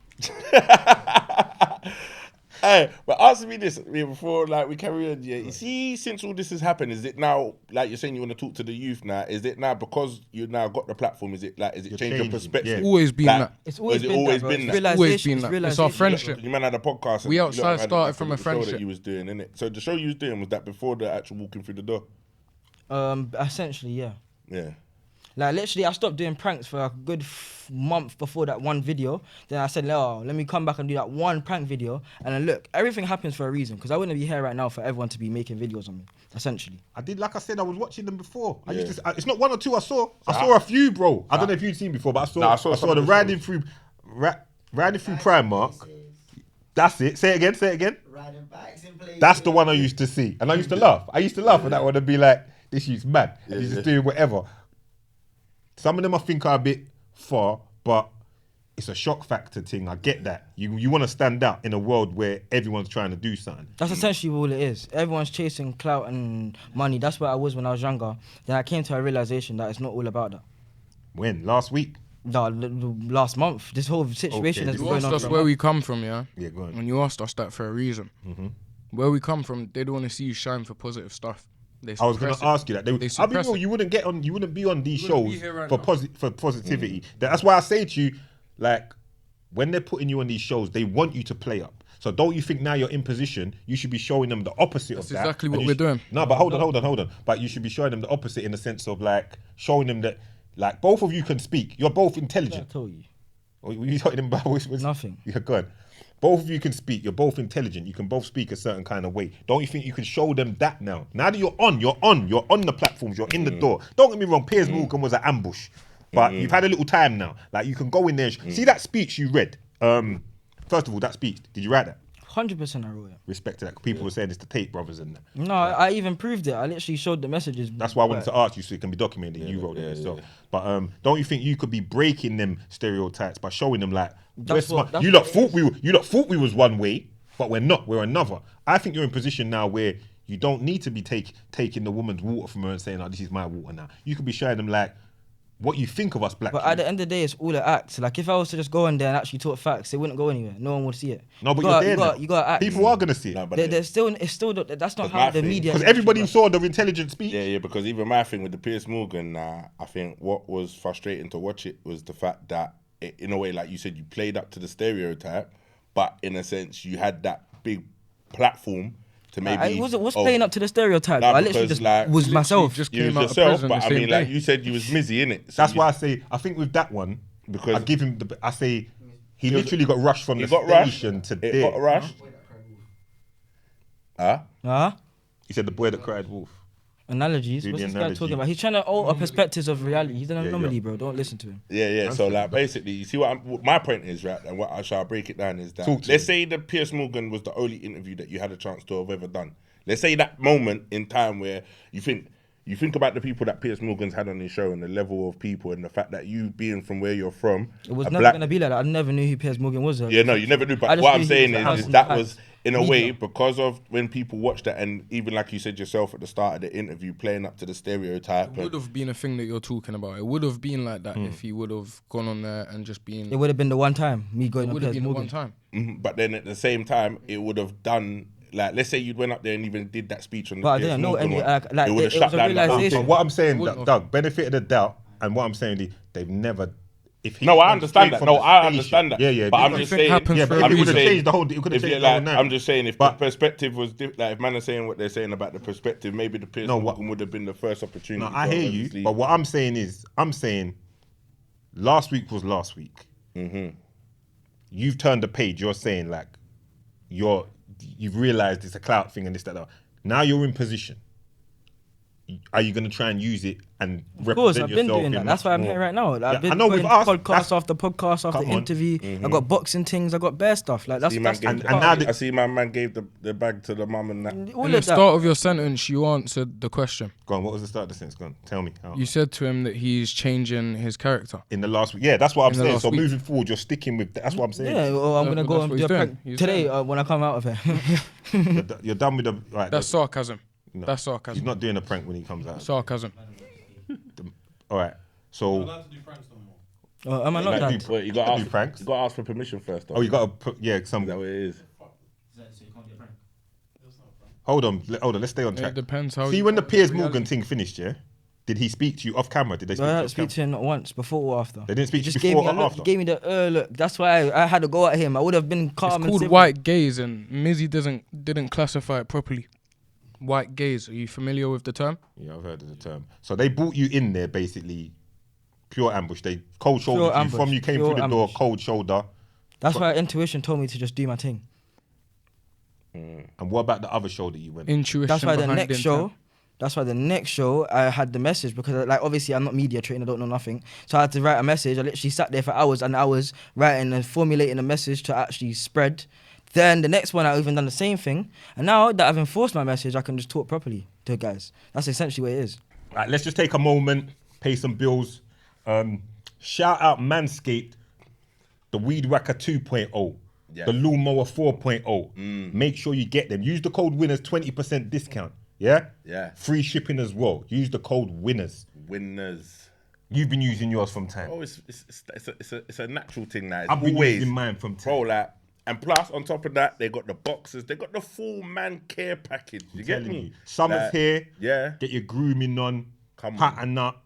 [SPEAKER 1] Hey, but answer me this before like we carry on. Yeah, you see, since all this has happened, is it now like you're saying you want to talk to the youth now? Is it now because you now got the platform? Is it like is it
[SPEAKER 2] You're
[SPEAKER 1] changed your
[SPEAKER 2] changing,
[SPEAKER 1] perspective?
[SPEAKER 2] yeah.
[SPEAKER 4] Always been
[SPEAKER 1] Like,
[SPEAKER 4] that.
[SPEAKER 3] It's always
[SPEAKER 1] Or is it
[SPEAKER 3] been
[SPEAKER 1] always
[SPEAKER 3] that, bro.
[SPEAKER 1] been
[SPEAKER 3] It's
[SPEAKER 1] that?
[SPEAKER 3] realisation,
[SPEAKER 4] Always been
[SPEAKER 3] it's
[SPEAKER 4] that. It's our
[SPEAKER 3] realisation.
[SPEAKER 4] friendship.
[SPEAKER 1] You man had a podcast.
[SPEAKER 4] We
[SPEAKER 1] and
[SPEAKER 4] outside
[SPEAKER 1] you lot had
[SPEAKER 4] started
[SPEAKER 1] like
[SPEAKER 4] from a
[SPEAKER 1] show
[SPEAKER 4] friendship.
[SPEAKER 1] that you was doing, innit? So the show you was doing was that before the actual walking through the door.
[SPEAKER 3] Essentially, yeah.
[SPEAKER 1] Yeah.
[SPEAKER 3] Like, literally, I stopped doing pranks for a good month before that one video. Then I said, oh, let me come back and do that one prank video. And then look, everything happens for a reason. Because I wouldn't be here right now for everyone to be making videos on me, essentially.
[SPEAKER 2] I did, like I said, I was watching them before. I
[SPEAKER 1] Yeah.
[SPEAKER 2] used to, it's not one or two I saw. I saw a few, bro. I don't know if you'd seen before, but I saw,
[SPEAKER 1] Nah, I
[SPEAKER 2] I
[SPEAKER 1] saw
[SPEAKER 2] saw,
[SPEAKER 1] some of
[SPEAKER 2] the
[SPEAKER 1] the
[SPEAKER 2] riding through Primark. That's it. Say it again.
[SPEAKER 5] Riding bikes in places.
[SPEAKER 2] That's the one I used to see. And I used to laugh. I used to laugh at that one and be like, this youth's mad. And he's just doing whatever. Some of them I think are a bit far, but it's a shock factor thing. I get that. You want to stand out in a world where everyone's trying to do something.
[SPEAKER 3] That's essentially all it is. Everyone's chasing clout and money. That's what I was when I was younger. Then I came to a realization that it's not all about that.
[SPEAKER 2] When? Last week?
[SPEAKER 3] No, last month. This whole situation
[SPEAKER 2] Okay,
[SPEAKER 3] has been
[SPEAKER 4] You
[SPEAKER 3] going
[SPEAKER 4] asked
[SPEAKER 3] on.
[SPEAKER 4] us
[SPEAKER 3] for a
[SPEAKER 4] where
[SPEAKER 3] month.
[SPEAKER 4] we come from, yeah?
[SPEAKER 2] Yeah, go on.
[SPEAKER 4] And you asked us that for a reason. Where we come from, they don't want to see you shine for positive stuff. They
[SPEAKER 2] I was going
[SPEAKER 4] suppress
[SPEAKER 2] to
[SPEAKER 4] it.
[SPEAKER 2] ask you that.
[SPEAKER 4] They
[SPEAKER 2] I'll be
[SPEAKER 4] suppress
[SPEAKER 2] real.
[SPEAKER 4] it.
[SPEAKER 2] You wouldn't be on these
[SPEAKER 4] You wouldn't be
[SPEAKER 2] shows
[SPEAKER 4] here right
[SPEAKER 2] for
[SPEAKER 4] now.
[SPEAKER 2] for positivity. That's why I say to you, like, when they're putting you on these shows, they want you to play up. So don't you think now you're in position, you should be showing them the opposite
[SPEAKER 4] That's
[SPEAKER 2] of that.
[SPEAKER 4] exactly
[SPEAKER 2] and
[SPEAKER 4] what
[SPEAKER 2] you
[SPEAKER 4] we're
[SPEAKER 2] should-
[SPEAKER 4] doing.
[SPEAKER 2] No, but hold on. But you should be showing them the opposite in the sense of like showing them that, like, both of you can speak. You're both
[SPEAKER 3] I
[SPEAKER 2] intelligent.
[SPEAKER 3] told you.
[SPEAKER 2] Or were you talking them about
[SPEAKER 3] Nothing.
[SPEAKER 2] Yeah, go on. Both of you can speak. You're both intelligent. You can both speak a certain kind of way. Don't you think you can show them that now? Now that you're on the platforms, you're in the door. Don't get me wrong, Piers Morgan was an ambush. But you've had a little time now. Like, you can go in there. See that speech you read? First of all, that speech, did you write that?
[SPEAKER 3] 100% I wrote it.
[SPEAKER 2] Respect to that. People were saying it's the Tate brothers and that.
[SPEAKER 3] No, I even proved it. I literally showed the messages.
[SPEAKER 2] That's why I wanted to ask you so it can be documented. You wrote it yourself. But don't you think you could be breaking them stereotypes by showing them like,
[SPEAKER 3] That's
[SPEAKER 2] we're
[SPEAKER 3] what-
[SPEAKER 2] smart.
[SPEAKER 3] that's
[SPEAKER 2] you lot
[SPEAKER 3] what
[SPEAKER 2] thought we was one way, but we're not. We're another. I think you're in a position now where you don't need to be taking the woman's water from her and saying, "Oh, this is my water now." You could be showing them like what you think of us black.
[SPEAKER 3] But
[SPEAKER 2] people.
[SPEAKER 3] at the end of the day, it's all an act. Like, if I was to just go in there and actually talk facts, it wouldn't go anywhere. No one would see it.
[SPEAKER 2] No, but
[SPEAKER 3] you
[SPEAKER 2] you're
[SPEAKER 3] gotta,
[SPEAKER 2] there
[SPEAKER 3] you
[SPEAKER 2] now.
[SPEAKER 3] gotta, you gotta act.
[SPEAKER 2] People are gonna see it
[SPEAKER 1] No, but
[SPEAKER 3] There's still, it's still, that's not
[SPEAKER 1] But
[SPEAKER 3] how
[SPEAKER 1] my
[SPEAKER 3] the
[SPEAKER 1] thing-
[SPEAKER 3] media.
[SPEAKER 2] because everybody saw the intelligent speech.
[SPEAKER 1] Yeah, because even my thing with the Piers Morgan, I think what was frustrating to watch it was the fact that, in a way, like you said, you played up to the stereotype, but in a sense, you had that big platform to maybe.
[SPEAKER 3] I wasn't playing up to the stereotype.
[SPEAKER 1] Nah,
[SPEAKER 3] I literally
[SPEAKER 1] because,
[SPEAKER 3] just
[SPEAKER 1] like,
[SPEAKER 3] was myself.
[SPEAKER 4] just
[SPEAKER 1] You
[SPEAKER 4] came
[SPEAKER 1] was
[SPEAKER 4] out of
[SPEAKER 1] yourself,
[SPEAKER 4] prison
[SPEAKER 1] but
[SPEAKER 4] the
[SPEAKER 1] I
[SPEAKER 4] same
[SPEAKER 1] mean,
[SPEAKER 4] day.
[SPEAKER 1] like you said, you was Mizzy, innit? So
[SPEAKER 2] That's
[SPEAKER 1] you-
[SPEAKER 2] why I say I think with that one
[SPEAKER 1] Because-
[SPEAKER 2] I give him I say he literally got rushed from
[SPEAKER 1] He
[SPEAKER 2] the
[SPEAKER 1] got rushed.
[SPEAKER 2] station to
[SPEAKER 1] It
[SPEAKER 2] there.
[SPEAKER 1] got rushed. Huh?
[SPEAKER 3] Huh?
[SPEAKER 2] He said the boy that cried wolf.
[SPEAKER 3] Analogies.
[SPEAKER 2] Do
[SPEAKER 3] What's
[SPEAKER 2] the
[SPEAKER 3] this guy
[SPEAKER 2] analogy.
[SPEAKER 3] talking about? He's trying to alter perspectives of reality. He's an
[SPEAKER 2] Yeah,
[SPEAKER 3] anomaly,
[SPEAKER 2] yeah.
[SPEAKER 3] bro. Don't listen to him.
[SPEAKER 1] Yeah. So
[SPEAKER 2] Answer
[SPEAKER 1] like
[SPEAKER 2] it.
[SPEAKER 1] basically, you see what my point is, right? And what I shall break it down is that
[SPEAKER 2] Talk to
[SPEAKER 1] let's
[SPEAKER 2] me.
[SPEAKER 1] say the Piers Morgan was the only interview that you had a chance to have ever done. Let's say that moment in time where you think about the people that Piers Morgan's had on his show and the level of people and the fact that you being from where you're from,
[SPEAKER 3] It was
[SPEAKER 1] a
[SPEAKER 3] never
[SPEAKER 1] black-
[SPEAKER 3] gonna be like that. I never knew who Piers Morgan was.
[SPEAKER 1] Yeah, no, you never knew.
[SPEAKER 3] I
[SPEAKER 1] But
[SPEAKER 3] just
[SPEAKER 1] what
[SPEAKER 3] knew
[SPEAKER 1] I'm
[SPEAKER 3] he
[SPEAKER 1] saying
[SPEAKER 3] was a
[SPEAKER 1] is
[SPEAKER 3] person
[SPEAKER 1] that
[SPEAKER 3] that
[SPEAKER 1] was
[SPEAKER 3] had
[SPEAKER 1] in a
[SPEAKER 3] media.
[SPEAKER 1] way because of when people watched it, and even like you said yourself at the start of the interview, playing up to the stereotype.
[SPEAKER 4] It would have been a thing that you're talking about. It would have been like that if he would have gone on there and just been.
[SPEAKER 3] It would have been the one time me going
[SPEAKER 4] It
[SPEAKER 3] on
[SPEAKER 4] would have
[SPEAKER 3] Piers
[SPEAKER 4] been the
[SPEAKER 3] Morgan.
[SPEAKER 4] one time.
[SPEAKER 1] But then at the same time, it would have done. Like, let's say you went up there and even did that speech on the
[SPEAKER 3] But I
[SPEAKER 1] Piers
[SPEAKER 3] didn't know
[SPEAKER 1] Morgan
[SPEAKER 3] any,
[SPEAKER 1] one,
[SPEAKER 3] like,
[SPEAKER 1] it would have
[SPEAKER 3] it was
[SPEAKER 1] shut
[SPEAKER 3] a
[SPEAKER 1] down the whole
[SPEAKER 3] realisation.
[SPEAKER 1] thing.
[SPEAKER 2] But what I'm saying,
[SPEAKER 4] wouldn't have.
[SPEAKER 2] Doug, benefit of the doubt, and what I'm saying, they've never. If he
[SPEAKER 1] No, I
[SPEAKER 2] went
[SPEAKER 1] understand
[SPEAKER 2] straight
[SPEAKER 1] that.
[SPEAKER 2] from
[SPEAKER 1] No,
[SPEAKER 2] the
[SPEAKER 1] I
[SPEAKER 2] station-
[SPEAKER 1] understand that.
[SPEAKER 2] Yeah.
[SPEAKER 1] But I'm
[SPEAKER 2] because-
[SPEAKER 1] just
[SPEAKER 4] Everything
[SPEAKER 1] saying.
[SPEAKER 4] happens
[SPEAKER 2] Yeah,
[SPEAKER 4] for
[SPEAKER 2] but
[SPEAKER 4] a
[SPEAKER 2] if it would
[SPEAKER 4] reason.
[SPEAKER 2] have changed the whole, it could have
[SPEAKER 1] If
[SPEAKER 2] changed
[SPEAKER 1] you're
[SPEAKER 2] the whole
[SPEAKER 1] like,
[SPEAKER 2] narrative.
[SPEAKER 1] I'm just saying, if
[SPEAKER 2] But-
[SPEAKER 1] the perspective was like, if man are saying what they're saying about the perspective, maybe the Piers
[SPEAKER 2] No,
[SPEAKER 1] Morgan would have been the first opportunity.
[SPEAKER 2] No, I
[SPEAKER 1] to
[SPEAKER 2] hear
[SPEAKER 1] obviously-
[SPEAKER 2] you, but what I'm saying, last week was last week.
[SPEAKER 1] Mm-hmm.
[SPEAKER 2] You've turned the page. You're saying like, you've realised it's a clout thing and this, that. Now you're in position. Are you going to try and use it and
[SPEAKER 3] Of
[SPEAKER 2] represent
[SPEAKER 3] course, I've been
[SPEAKER 2] yourself?
[SPEAKER 3] doing
[SPEAKER 2] in
[SPEAKER 3] that. That's why I'm
[SPEAKER 2] much
[SPEAKER 3] here
[SPEAKER 2] more-
[SPEAKER 3] right now. Like,
[SPEAKER 2] Yeah,
[SPEAKER 3] I've been
[SPEAKER 2] I know
[SPEAKER 3] going
[SPEAKER 2] with
[SPEAKER 3] to
[SPEAKER 2] us,
[SPEAKER 3] podcast
[SPEAKER 2] that's-
[SPEAKER 3] after podcast after
[SPEAKER 2] Come on.
[SPEAKER 3] interview. I got boxing things. I got bare stuff. Like that's
[SPEAKER 1] See, man
[SPEAKER 3] that's
[SPEAKER 1] gave
[SPEAKER 2] and now
[SPEAKER 1] I
[SPEAKER 2] that-
[SPEAKER 1] see my man gave the bag to the mum and that.
[SPEAKER 3] all
[SPEAKER 4] In the
[SPEAKER 3] of that.
[SPEAKER 4] start of your sentence, you answered the question.
[SPEAKER 2] Go on. What was the start of the sentence? Go on. Tell me. How?
[SPEAKER 4] You said to him that he's changing his character.
[SPEAKER 2] In the last week. Yeah, that's what I'm
[SPEAKER 4] In the
[SPEAKER 2] saying.
[SPEAKER 4] last
[SPEAKER 2] So
[SPEAKER 4] week.
[SPEAKER 2] moving forward, you're sticking with. That's what I'm saying.
[SPEAKER 3] Yeah, well, I'm
[SPEAKER 4] No,
[SPEAKER 3] gonna
[SPEAKER 4] but
[SPEAKER 3] go
[SPEAKER 4] that's
[SPEAKER 3] and
[SPEAKER 4] what
[SPEAKER 3] do a
[SPEAKER 4] he's doing.
[SPEAKER 3] prank
[SPEAKER 4] He's
[SPEAKER 3] today
[SPEAKER 4] doing
[SPEAKER 3] when I come out of here.
[SPEAKER 2] You're done with the. Right.
[SPEAKER 4] That's sarcasm.
[SPEAKER 2] no,
[SPEAKER 4] That's
[SPEAKER 2] He's
[SPEAKER 4] sarcasm.
[SPEAKER 2] not doing a prank when he comes out.
[SPEAKER 4] Sarcasm.
[SPEAKER 2] All right. So.
[SPEAKER 3] Am I not
[SPEAKER 2] Like,
[SPEAKER 3] done?
[SPEAKER 2] do-
[SPEAKER 1] Wait, you got
[SPEAKER 2] do
[SPEAKER 1] to ask.
[SPEAKER 2] pranks.
[SPEAKER 1] You got to ask for permission first. Though.
[SPEAKER 2] Oh, you got to put. Yeah, some.
[SPEAKER 1] Is that what it is?
[SPEAKER 2] Hold on. Let's stay on
[SPEAKER 4] It
[SPEAKER 2] track.
[SPEAKER 4] depends how.
[SPEAKER 2] See,
[SPEAKER 4] you
[SPEAKER 2] when the
[SPEAKER 4] go with
[SPEAKER 2] Piers
[SPEAKER 4] reality.
[SPEAKER 2] Morgan thing finished, yeah, did he speak to you off camera? Did they speak
[SPEAKER 3] I
[SPEAKER 2] to you
[SPEAKER 3] had to
[SPEAKER 2] off
[SPEAKER 3] speak to
[SPEAKER 2] camera?
[SPEAKER 3] him once, before or after.
[SPEAKER 2] They didn't speak
[SPEAKER 3] He
[SPEAKER 2] to you
[SPEAKER 3] just gave
[SPEAKER 2] before
[SPEAKER 3] me a
[SPEAKER 2] or
[SPEAKER 3] look.
[SPEAKER 2] after?
[SPEAKER 3] He gave me the look. That's why I had to go at him. I would have been calm
[SPEAKER 4] It's
[SPEAKER 3] and
[SPEAKER 4] called
[SPEAKER 3] civil.
[SPEAKER 4] white gaze, and Mizzy didn't classify it properly. White gaze. Are you familiar with the term?
[SPEAKER 2] Yeah, I've heard of the term. So they brought you in there basically, pure ambush. They cold shouldered you
[SPEAKER 3] ambush,
[SPEAKER 2] from you came
[SPEAKER 3] pure
[SPEAKER 2] through the door,
[SPEAKER 3] ambush.
[SPEAKER 2] cold shoulder.
[SPEAKER 3] That's why intuition told me to just do my thing.
[SPEAKER 2] And what about the other shoulder you went?
[SPEAKER 4] Intuition.
[SPEAKER 3] That's why the
[SPEAKER 4] behind
[SPEAKER 3] next
[SPEAKER 4] intent.
[SPEAKER 3] show. That's why the next show I had the message because like obviously I'm not media trained, I don't know nothing. So I had to write a message. I literally sat there for hours and hours writing and formulating a message to actually spread. Then the next one I even done the same thing. And now that I've enforced my message, I can just talk properly to guys. That's essentially what it is.
[SPEAKER 2] Right, let's just take a moment, pay some bills. Shout out Manscaped, the Weed Whacker 2.0,
[SPEAKER 1] Yeah.
[SPEAKER 2] the Lawnmower 4.0. Make sure you get them. Use the code WINNERS, 20% discount. Yeah?
[SPEAKER 1] Yeah.
[SPEAKER 2] Free shipping as well. Use the code WINNERS.
[SPEAKER 1] Winners.
[SPEAKER 2] You've been using yours from time.
[SPEAKER 1] Oh, it's a natural thing now. It's
[SPEAKER 2] I've been
[SPEAKER 1] always
[SPEAKER 2] using mine from time.
[SPEAKER 1] bro, like, and plus on top of that, they got the boxes. They got the full man care package. You get
[SPEAKER 2] Telling
[SPEAKER 1] me?
[SPEAKER 2] you. Summer's
[SPEAKER 1] Like,
[SPEAKER 2] here.
[SPEAKER 1] Yeah.
[SPEAKER 2] Get your grooming on.
[SPEAKER 1] Come on.
[SPEAKER 2] Pattern up.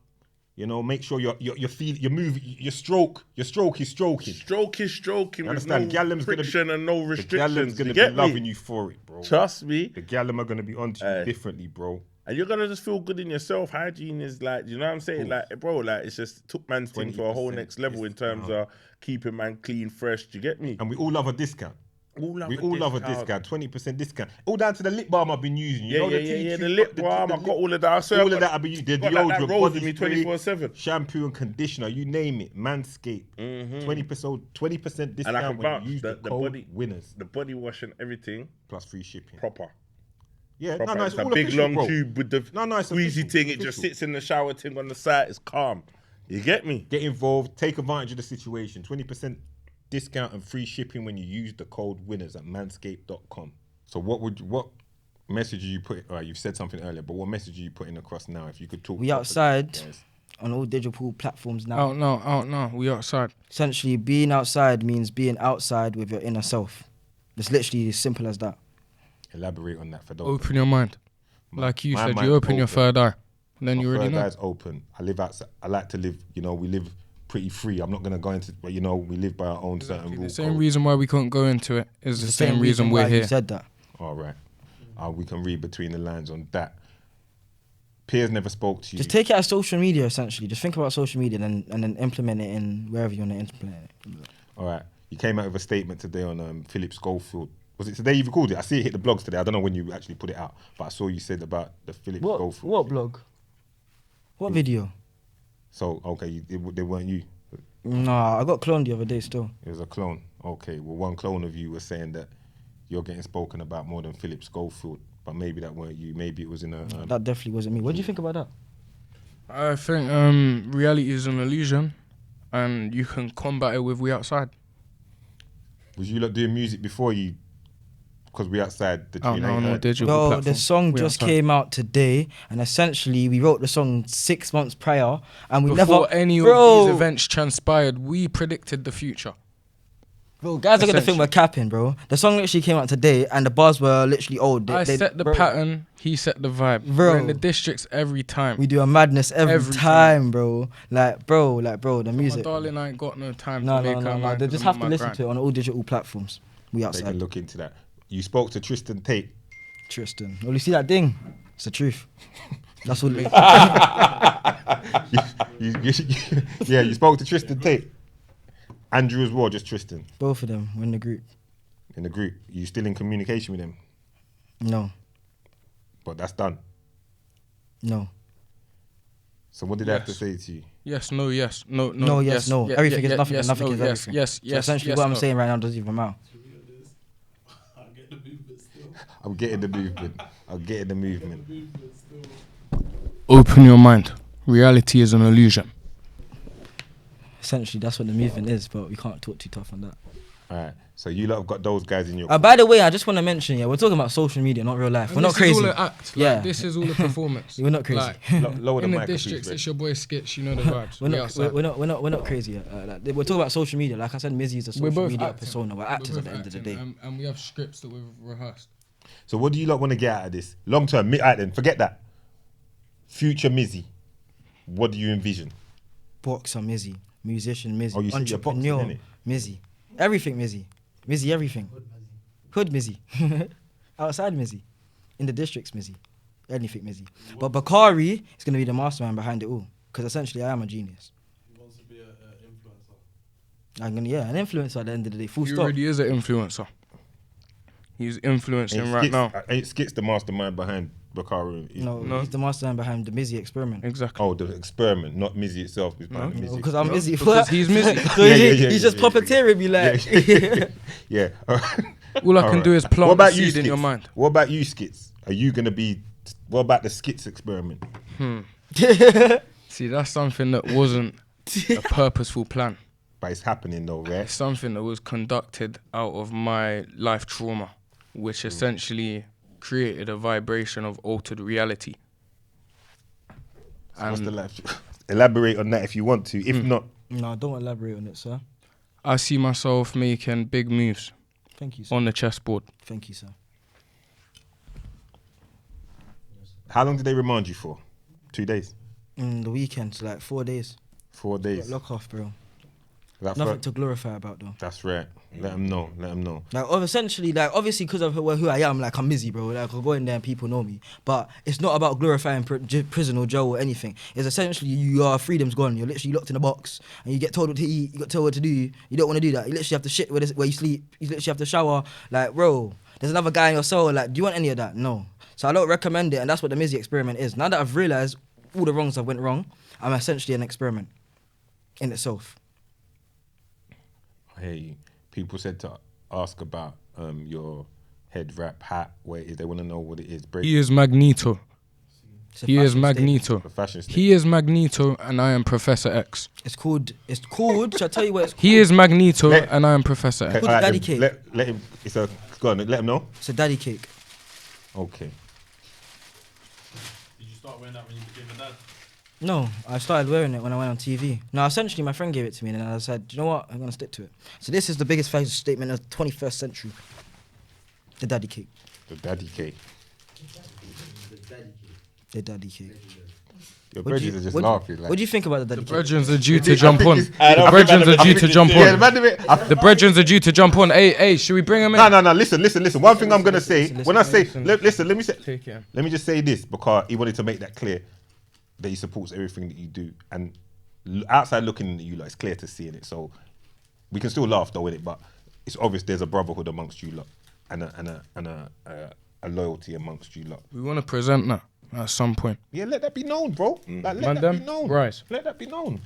[SPEAKER 2] You know, make sure your feel, your move, your stroke is stroking.
[SPEAKER 1] Stroking with
[SPEAKER 2] Understand?
[SPEAKER 1] no
[SPEAKER 2] Gallim's gonna be-
[SPEAKER 1] friction and no
[SPEAKER 2] The
[SPEAKER 1] restrictions.
[SPEAKER 2] gallim's gonna
[SPEAKER 1] You
[SPEAKER 2] be
[SPEAKER 1] get
[SPEAKER 2] loving
[SPEAKER 1] me?
[SPEAKER 2] you for it, bro.
[SPEAKER 1] Trust me.
[SPEAKER 2] The gallim are gonna be onto you differently, bro.
[SPEAKER 1] And you're gonna just feel good in yourself. Hygiene is like, you know what I'm saying? Like, bro, like it's just took man's thing to a whole
[SPEAKER 2] 20%
[SPEAKER 1] next level in terms of keeping man clean, fresh. Do you get me?
[SPEAKER 2] And we all love a discount. We
[SPEAKER 1] a
[SPEAKER 2] all love a discount, 20% discount. All down to the lip balm I've been using. You
[SPEAKER 1] Yeah,
[SPEAKER 2] know
[SPEAKER 1] yeah,
[SPEAKER 2] the
[SPEAKER 1] yeah,
[SPEAKER 2] tea
[SPEAKER 1] yeah.
[SPEAKER 2] tree,
[SPEAKER 1] The lip
[SPEAKER 2] the
[SPEAKER 1] balm, I've
[SPEAKER 2] lip-
[SPEAKER 1] got all of that. I swear
[SPEAKER 2] all
[SPEAKER 1] I've
[SPEAKER 2] of
[SPEAKER 1] got-
[SPEAKER 2] that. I've been using the
[SPEAKER 1] got that
[SPEAKER 2] deodorant,
[SPEAKER 1] rose
[SPEAKER 2] body
[SPEAKER 1] with me
[SPEAKER 2] spray,
[SPEAKER 1] 24/7.
[SPEAKER 2] shampoo and conditioner. You name it. Manscaped. 20%
[SPEAKER 1] And I
[SPEAKER 2] discount
[SPEAKER 1] can
[SPEAKER 2] when
[SPEAKER 1] vouch
[SPEAKER 2] you use
[SPEAKER 1] the
[SPEAKER 2] the code
[SPEAKER 1] body,
[SPEAKER 2] WINNERS
[SPEAKER 1] the body wash and everything
[SPEAKER 2] plus free shipping.
[SPEAKER 1] proper.
[SPEAKER 2] Yeah,
[SPEAKER 1] Proper.
[SPEAKER 2] no, it's
[SPEAKER 1] It's a
[SPEAKER 2] all
[SPEAKER 1] big
[SPEAKER 2] official,
[SPEAKER 1] long
[SPEAKER 2] bro.
[SPEAKER 1] tube with the
[SPEAKER 2] It's
[SPEAKER 1] squeezy
[SPEAKER 2] official,
[SPEAKER 1] thing.
[SPEAKER 2] it's
[SPEAKER 1] It just
[SPEAKER 2] official.
[SPEAKER 1] sits in the shower thing on the side. It's calm. You get me?
[SPEAKER 2] Get involved, take advantage of the situation. 20% discount and free shipping when you use the code WINNERS at manscaped.com. So what message are you putting? All right, you've said something earlier, but what message are you putting across now? If you could talk.
[SPEAKER 3] We
[SPEAKER 2] properly,
[SPEAKER 3] outside
[SPEAKER 2] guys.
[SPEAKER 3] on all digital platforms now.
[SPEAKER 4] Out now. We outside.
[SPEAKER 3] Essentially, being outside means being outside with your inner self. It's literally as simple as that.
[SPEAKER 2] Elaborate on that for those.
[SPEAKER 4] Open your mind. Like you
[SPEAKER 2] my
[SPEAKER 4] said,
[SPEAKER 2] mind's
[SPEAKER 4] you open your
[SPEAKER 2] open.
[SPEAKER 4] third eye. And then
[SPEAKER 2] My
[SPEAKER 4] you already
[SPEAKER 2] third
[SPEAKER 4] know.
[SPEAKER 2] eye's open. I live outside. I like to live. You know, we live pretty free. I'm not gonna go into, but you know, we live by our own certain
[SPEAKER 4] The
[SPEAKER 2] rules.
[SPEAKER 4] same reason why we couldn't go into it is the same reason
[SPEAKER 3] why
[SPEAKER 4] we're
[SPEAKER 3] you
[SPEAKER 4] here.
[SPEAKER 3] said that.
[SPEAKER 2] All right. We can read between the lines on that. Piers never spoke to you.
[SPEAKER 3] Just take it as social media, essentially. Just think about social media and then implement it in wherever you want to implement it.
[SPEAKER 2] All right. You came out with a statement today on Philip Schofield. Was it today you recorded it? I see it hit the blogs today. I don't know when you actually put it out, but I saw you said about the Philips Goldfield.
[SPEAKER 3] What blog? What video?
[SPEAKER 2] So, okay, they weren't you.
[SPEAKER 3] Nah, I got cloned the other day still.
[SPEAKER 2] It was a clone. Okay, well, one clone of you was saying that you're getting spoken about more than Philips Goldfield, but maybe that weren't you. Maybe it was in a...
[SPEAKER 3] That definitely wasn't me. What do you think about that?
[SPEAKER 4] I think reality is an illusion, and you can combat it with We Outside.
[SPEAKER 2] Was you like doing music before you... Because We Outside, the
[SPEAKER 4] Oh,
[SPEAKER 2] tune
[SPEAKER 4] no,
[SPEAKER 2] ain't
[SPEAKER 4] no,
[SPEAKER 2] heard.
[SPEAKER 4] digital
[SPEAKER 3] Bro,
[SPEAKER 4] platform.
[SPEAKER 3] the song
[SPEAKER 4] We
[SPEAKER 3] just
[SPEAKER 4] Outside.
[SPEAKER 3] came out today, and essentially we wrote the song 6 months prior, and we
[SPEAKER 4] Before
[SPEAKER 3] never...
[SPEAKER 4] any
[SPEAKER 3] Bro,
[SPEAKER 4] of these events transpired, we predicted the future.
[SPEAKER 3] Bro, guys are gonna think we're capping, bro. The song literally came out today, and the bars were literally old.
[SPEAKER 4] I set the pattern, he set the vibe.
[SPEAKER 3] Bro.
[SPEAKER 4] We're in the districts every time.
[SPEAKER 3] We do a madness every
[SPEAKER 4] Every
[SPEAKER 3] time, bro. Bro, the
[SPEAKER 4] My
[SPEAKER 3] music.
[SPEAKER 4] darling, I ain't got no time
[SPEAKER 3] No,
[SPEAKER 4] to make her
[SPEAKER 3] no.
[SPEAKER 4] mind
[SPEAKER 3] They
[SPEAKER 4] 'cause
[SPEAKER 3] just
[SPEAKER 4] I'm
[SPEAKER 3] have
[SPEAKER 4] on
[SPEAKER 3] to
[SPEAKER 4] my
[SPEAKER 3] listen
[SPEAKER 4] grind.
[SPEAKER 3] to it on all digital platforms. We
[SPEAKER 2] They
[SPEAKER 3] outside.
[SPEAKER 2] can look into that. You spoke to Tristan Tate.
[SPEAKER 3] Tristan. Well, you see that thing? It's the truth. That's all it is.
[SPEAKER 2] Yeah, you spoke to Tristan Tate. Andrew as well, just Tristan.
[SPEAKER 3] Both of them were in the group.
[SPEAKER 2] In the group. You still in communication with him?
[SPEAKER 3] No.
[SPEAKER 2] But that's done.
[SPEAKER 3] No.
[SPEAKER 2] So what did they have to
[SPEAKER 4] Yes.
[SPEAKER 2] say to you?
[SPEAKER 4] Yes, no, yes, no, no.
[SPEAKER 3] No, yes, no.
[SPEAKER 4] yeah,
[SPEAKER 3] Everything
[SPEAKER 4] yeah,
[SPEAKER 3] is nothing,
[SPEAKER 4] yes,
[SPEAKER 3] and nothing
[SPEAKER 4] no,
[SPEAKER 3] is
[SPEAKER 4] yes,
[SPEAKER 3] everything.
[SPEAKER 4] Yes,
[SPEAKER 3] So
[SPEAKER 4] yes,
[SPEAKER 3] essentially
[SPEAKER 4] yes,
[SPEAKER 3] what I'm
[SPEAKER 4] no.
[SPEAKER 3] saying right now doesn't even matter.
[SPEAKER 2] I'm getting the movement. I'm getting the movement.
[SPEAKER 4] Open your mind. Reality is an illusion.
[SPEAKER 3] Essentially, that's what the movement is, but we can't talk too tough on that.
[SPEAKER 2] Alright. So you lot have got those guys in your
[SPEAKER 3] By the way, I just want to mention, we're talking about social media, not real life.
[SPEAKER 4] And
[SPEAKER 3] We're not
[SPEAKER 4] this
[SPEAKER 3] crazy.
[SPEAKER 4] is all an act.
[SPEAKER 3] Yeah.
[SPEAKER 4] This is all a performance.
[SPEAKER 3] We're not crazy.
[SPEAKER 2] lower the
[SPEAKER 4] In the
[SPEAKER 2] mic, please,
[SPEAKER 4] districts,
[SPEAKER 2] Red.
[SPEAKER 4] it's your boy Skitch. You know the vibes.
[SPEAKER 3] We're
[SPEAKER 4] We
[SPEAKER 3] not,
[SPEAKER 4] outside.
[SPEAKER 3] we're not crazy. We're talking about social media. Like I said, Mizzy is a
[SPEAKER 4] We're
[SPEAKER 3] social
[SPEAKER 4] both
[SPEAKER 3] media
[SPEAKER 4] acting.
[SPEAKER 3] persona. We're actors at the end of the day.
[SPEAKER 4] And we have scripts that we've rehearsed.
[SPEAKER 2] So what do you lot want to get out of this? Long term, alright then, forget that. Future Mizzy. What do you envision?
[SPEAKER 3] Boxer Mizzy, musician Mizzy,
[SPEAKER 2] Oh, you said you're boxing,
[SPEAKER 3] entrepreneur
[SPEAKER 2] innit?
[SPEAKER 3] Mizzy, everything Mizzy, Mizzy everything. Hood Mizzy, outside Mizzy, in the districts Mizzy, anything Mizzy. But Bakari is gonna be the mastermind behind it all, because essentially I am a genius.
[SPEAKER 5] He wants to be an influencer.
[SPEAKER 3] I'm gonna at the end of the day. Full
[SPEAKER 4] He
[SPEAKER 3] stop.
[SPEAKER 4] already is an influencer. He's influencing right now.
[SPEAKER 2] Ain't Skits the mastermind behind Bakari?
[SPEAKER 3] No, he's the mastermind behind the Mizzy experiment.
[SPEAKER 4] Exactly.
[SPEAKER 2] Oh, the experiment, not Mizzy itself. Is behind the Mizzy
[SPEAKER 3] Because I'm Mizzy.
[SPEAKER 4] Because he's Mizzy.
[SPEAKER 3] So he's just
[SPEAKER 2] yeah,
[SPEAKER 3] puppeteering me like.
[SPEAKER 2] Yeah.
[SPEAKER 4] All I can do is plant
[SPEAKER 2] What about
[SPEAKER 4] the
[SPEAKER 2] you,
[SPEAKER 4] seed in your
[SPEAKER 2] Skits?
[SPEAKER 4] mind.
[SPEAKER 2] What about you, Skits? Are you gonna be? What about the Skits experiment?
[SPEAKER 4] See, that's something that wasn't a purposeful plan.
[SPEAKER 2] But it's happening though, right?
[SPEAKER 4] It's something that was conducted out of my life trauma, which essentially created a vibration of altered reality.
[SPEAKER 2] So what's the life? Elaborate on that if you want to. If not,
[SPEAKER 3] No, don't elaborate on it, sir.
[SPEAKER 4] I see myself making big moves
[SPEAKER 3] Thank you, sir.
[SPEAKER 4] on the chessboard.
[SPEAKER 3] Thank you, sir.
[SPEAKER 2] how long did they remand you for? 2 days,
[SPEAKER 3] The weekend, so like 4 days.
[SPEAKER 2] 4 days.
[SPEAKER 3] Lock off, bro.
[SPEAKER 2] That
[SPEAKER 3] Nothing
[SPEAKER 2] fir-
[SPEAKER 3] to glorify about, though.
[SPEAKER 2] That's right. Let them know. Let them know.
[SPEAKER 3] Like, essentially, like, obviously, because of who I am, like, I'm Mizzy, bro. Like, I'll go in there and people know me. But it's not about glorifying prison or jail or anything. It's essentially your freedom's gone. You're literally locked in a box and you get told what to eat, you get told what to do. You don't want to do that. You literally have to shit where you sleep. You literally have to shower. Like, bro, there's another guy in your cell. Like, do you want any of that? No. So I don't recommend it, and that's what the Mizzy experiment is. Now that I've realised all the wrongs I've went wrong, I'm essentially an experiment in itself.
[SPEAKER 2] I hear you. People said to ask about your head wrap hat, where it is. They want to know what it is.
[SPEAKER 4] He is Magneto.
[SPEAKER 3] It's a
[SPEAKER 4] He is
[SPEAKER 3] fashion statement.
[SPEAKER 4] Magneto.
[SPEAKER 2] A fashion statement.
[SPEAKER 4] He is Magneto and I am Professor X.
[SPEAKER 3] It's called, shall I tell you what it's called?
[SPEAKER 4] He is Magneto
[SPEAKER 2] Let-
[SPEAKER 4] and I am Professor X.
[SPEAKER 3] Put the daddy cake.
[SPEAKER 2] Let him. It's a. Go on. Let him know.
[SPEAKER 3] It's a daddy cake.
[SPEAKER 2] Okay.
[SPEAKER 5] Did you start wearing that when you became a dad?
[SPEAKER 3] No, I started wearing it when I went on TV. Now, essentially, my friend gave it to me, and then I said, "Do you know what? I'm gonna stick to it." So this is the biggest fashion statement of the 21st century. The daddy cake.
[SPEAKER 2] The daddy cake.
[SPEAKER 3] The daddy cake.
[SPEAKER 2] Your
[SPEAKER 3] What do
[SPEAKER 2] bridges
[SPEAKER 3] you-
[SPEAKER 2] are just
[SPEAKER 3] what-
[SPEAKER 2] laughing. Like.
[SPEAKER 3] What do you think about the daddy cake?
[SPEAKER 4] Brethrens are due
[SPEAKER 2] I
[SPEAKER 4] to
[SPEAKER 2] think
[SPEAKER 4] jump on.
[SPEAKER 2] it's-
[SPEAKER 4] The brethrens are due to jump
[SPEAKER 2] Yeah,
[SPEAKER 4] on.
[SPEAKER 2] man,
[SPEAKER 4] The brethrens are due to jump on. Hey, should we bring him in?
[SPEAKER 2] No. Listen. One thing I'm gonna say.
[SPEAKER 3] listen,
[SPEAKER 2] When I say,
[SPEAKER 4] listen.
[SPEAKER 2] listen, let me say.
[SPEAKER 4] Take it.
[SPEAKER 2] Let me just say this because he wanted to make that clear that he supports everything that you do, and outside looking at you, like it's clear to see in it. So we can still laugh though with it, but it's obvious there's a brotherhood amongst you lot, a loyalty amongst you lot.
[SPEAKER 4] We want to present that at some point.
[SPEAKER 2] Yeah, let that be known, bro. Like, let
[SPEAKER 4] Man,
[SPEAKER 2] that
[SPEAKER 4] them
[SPEAKER 2] be known.
[SPEAKER 4] rise.
[SPEAKER 2] Let that be known.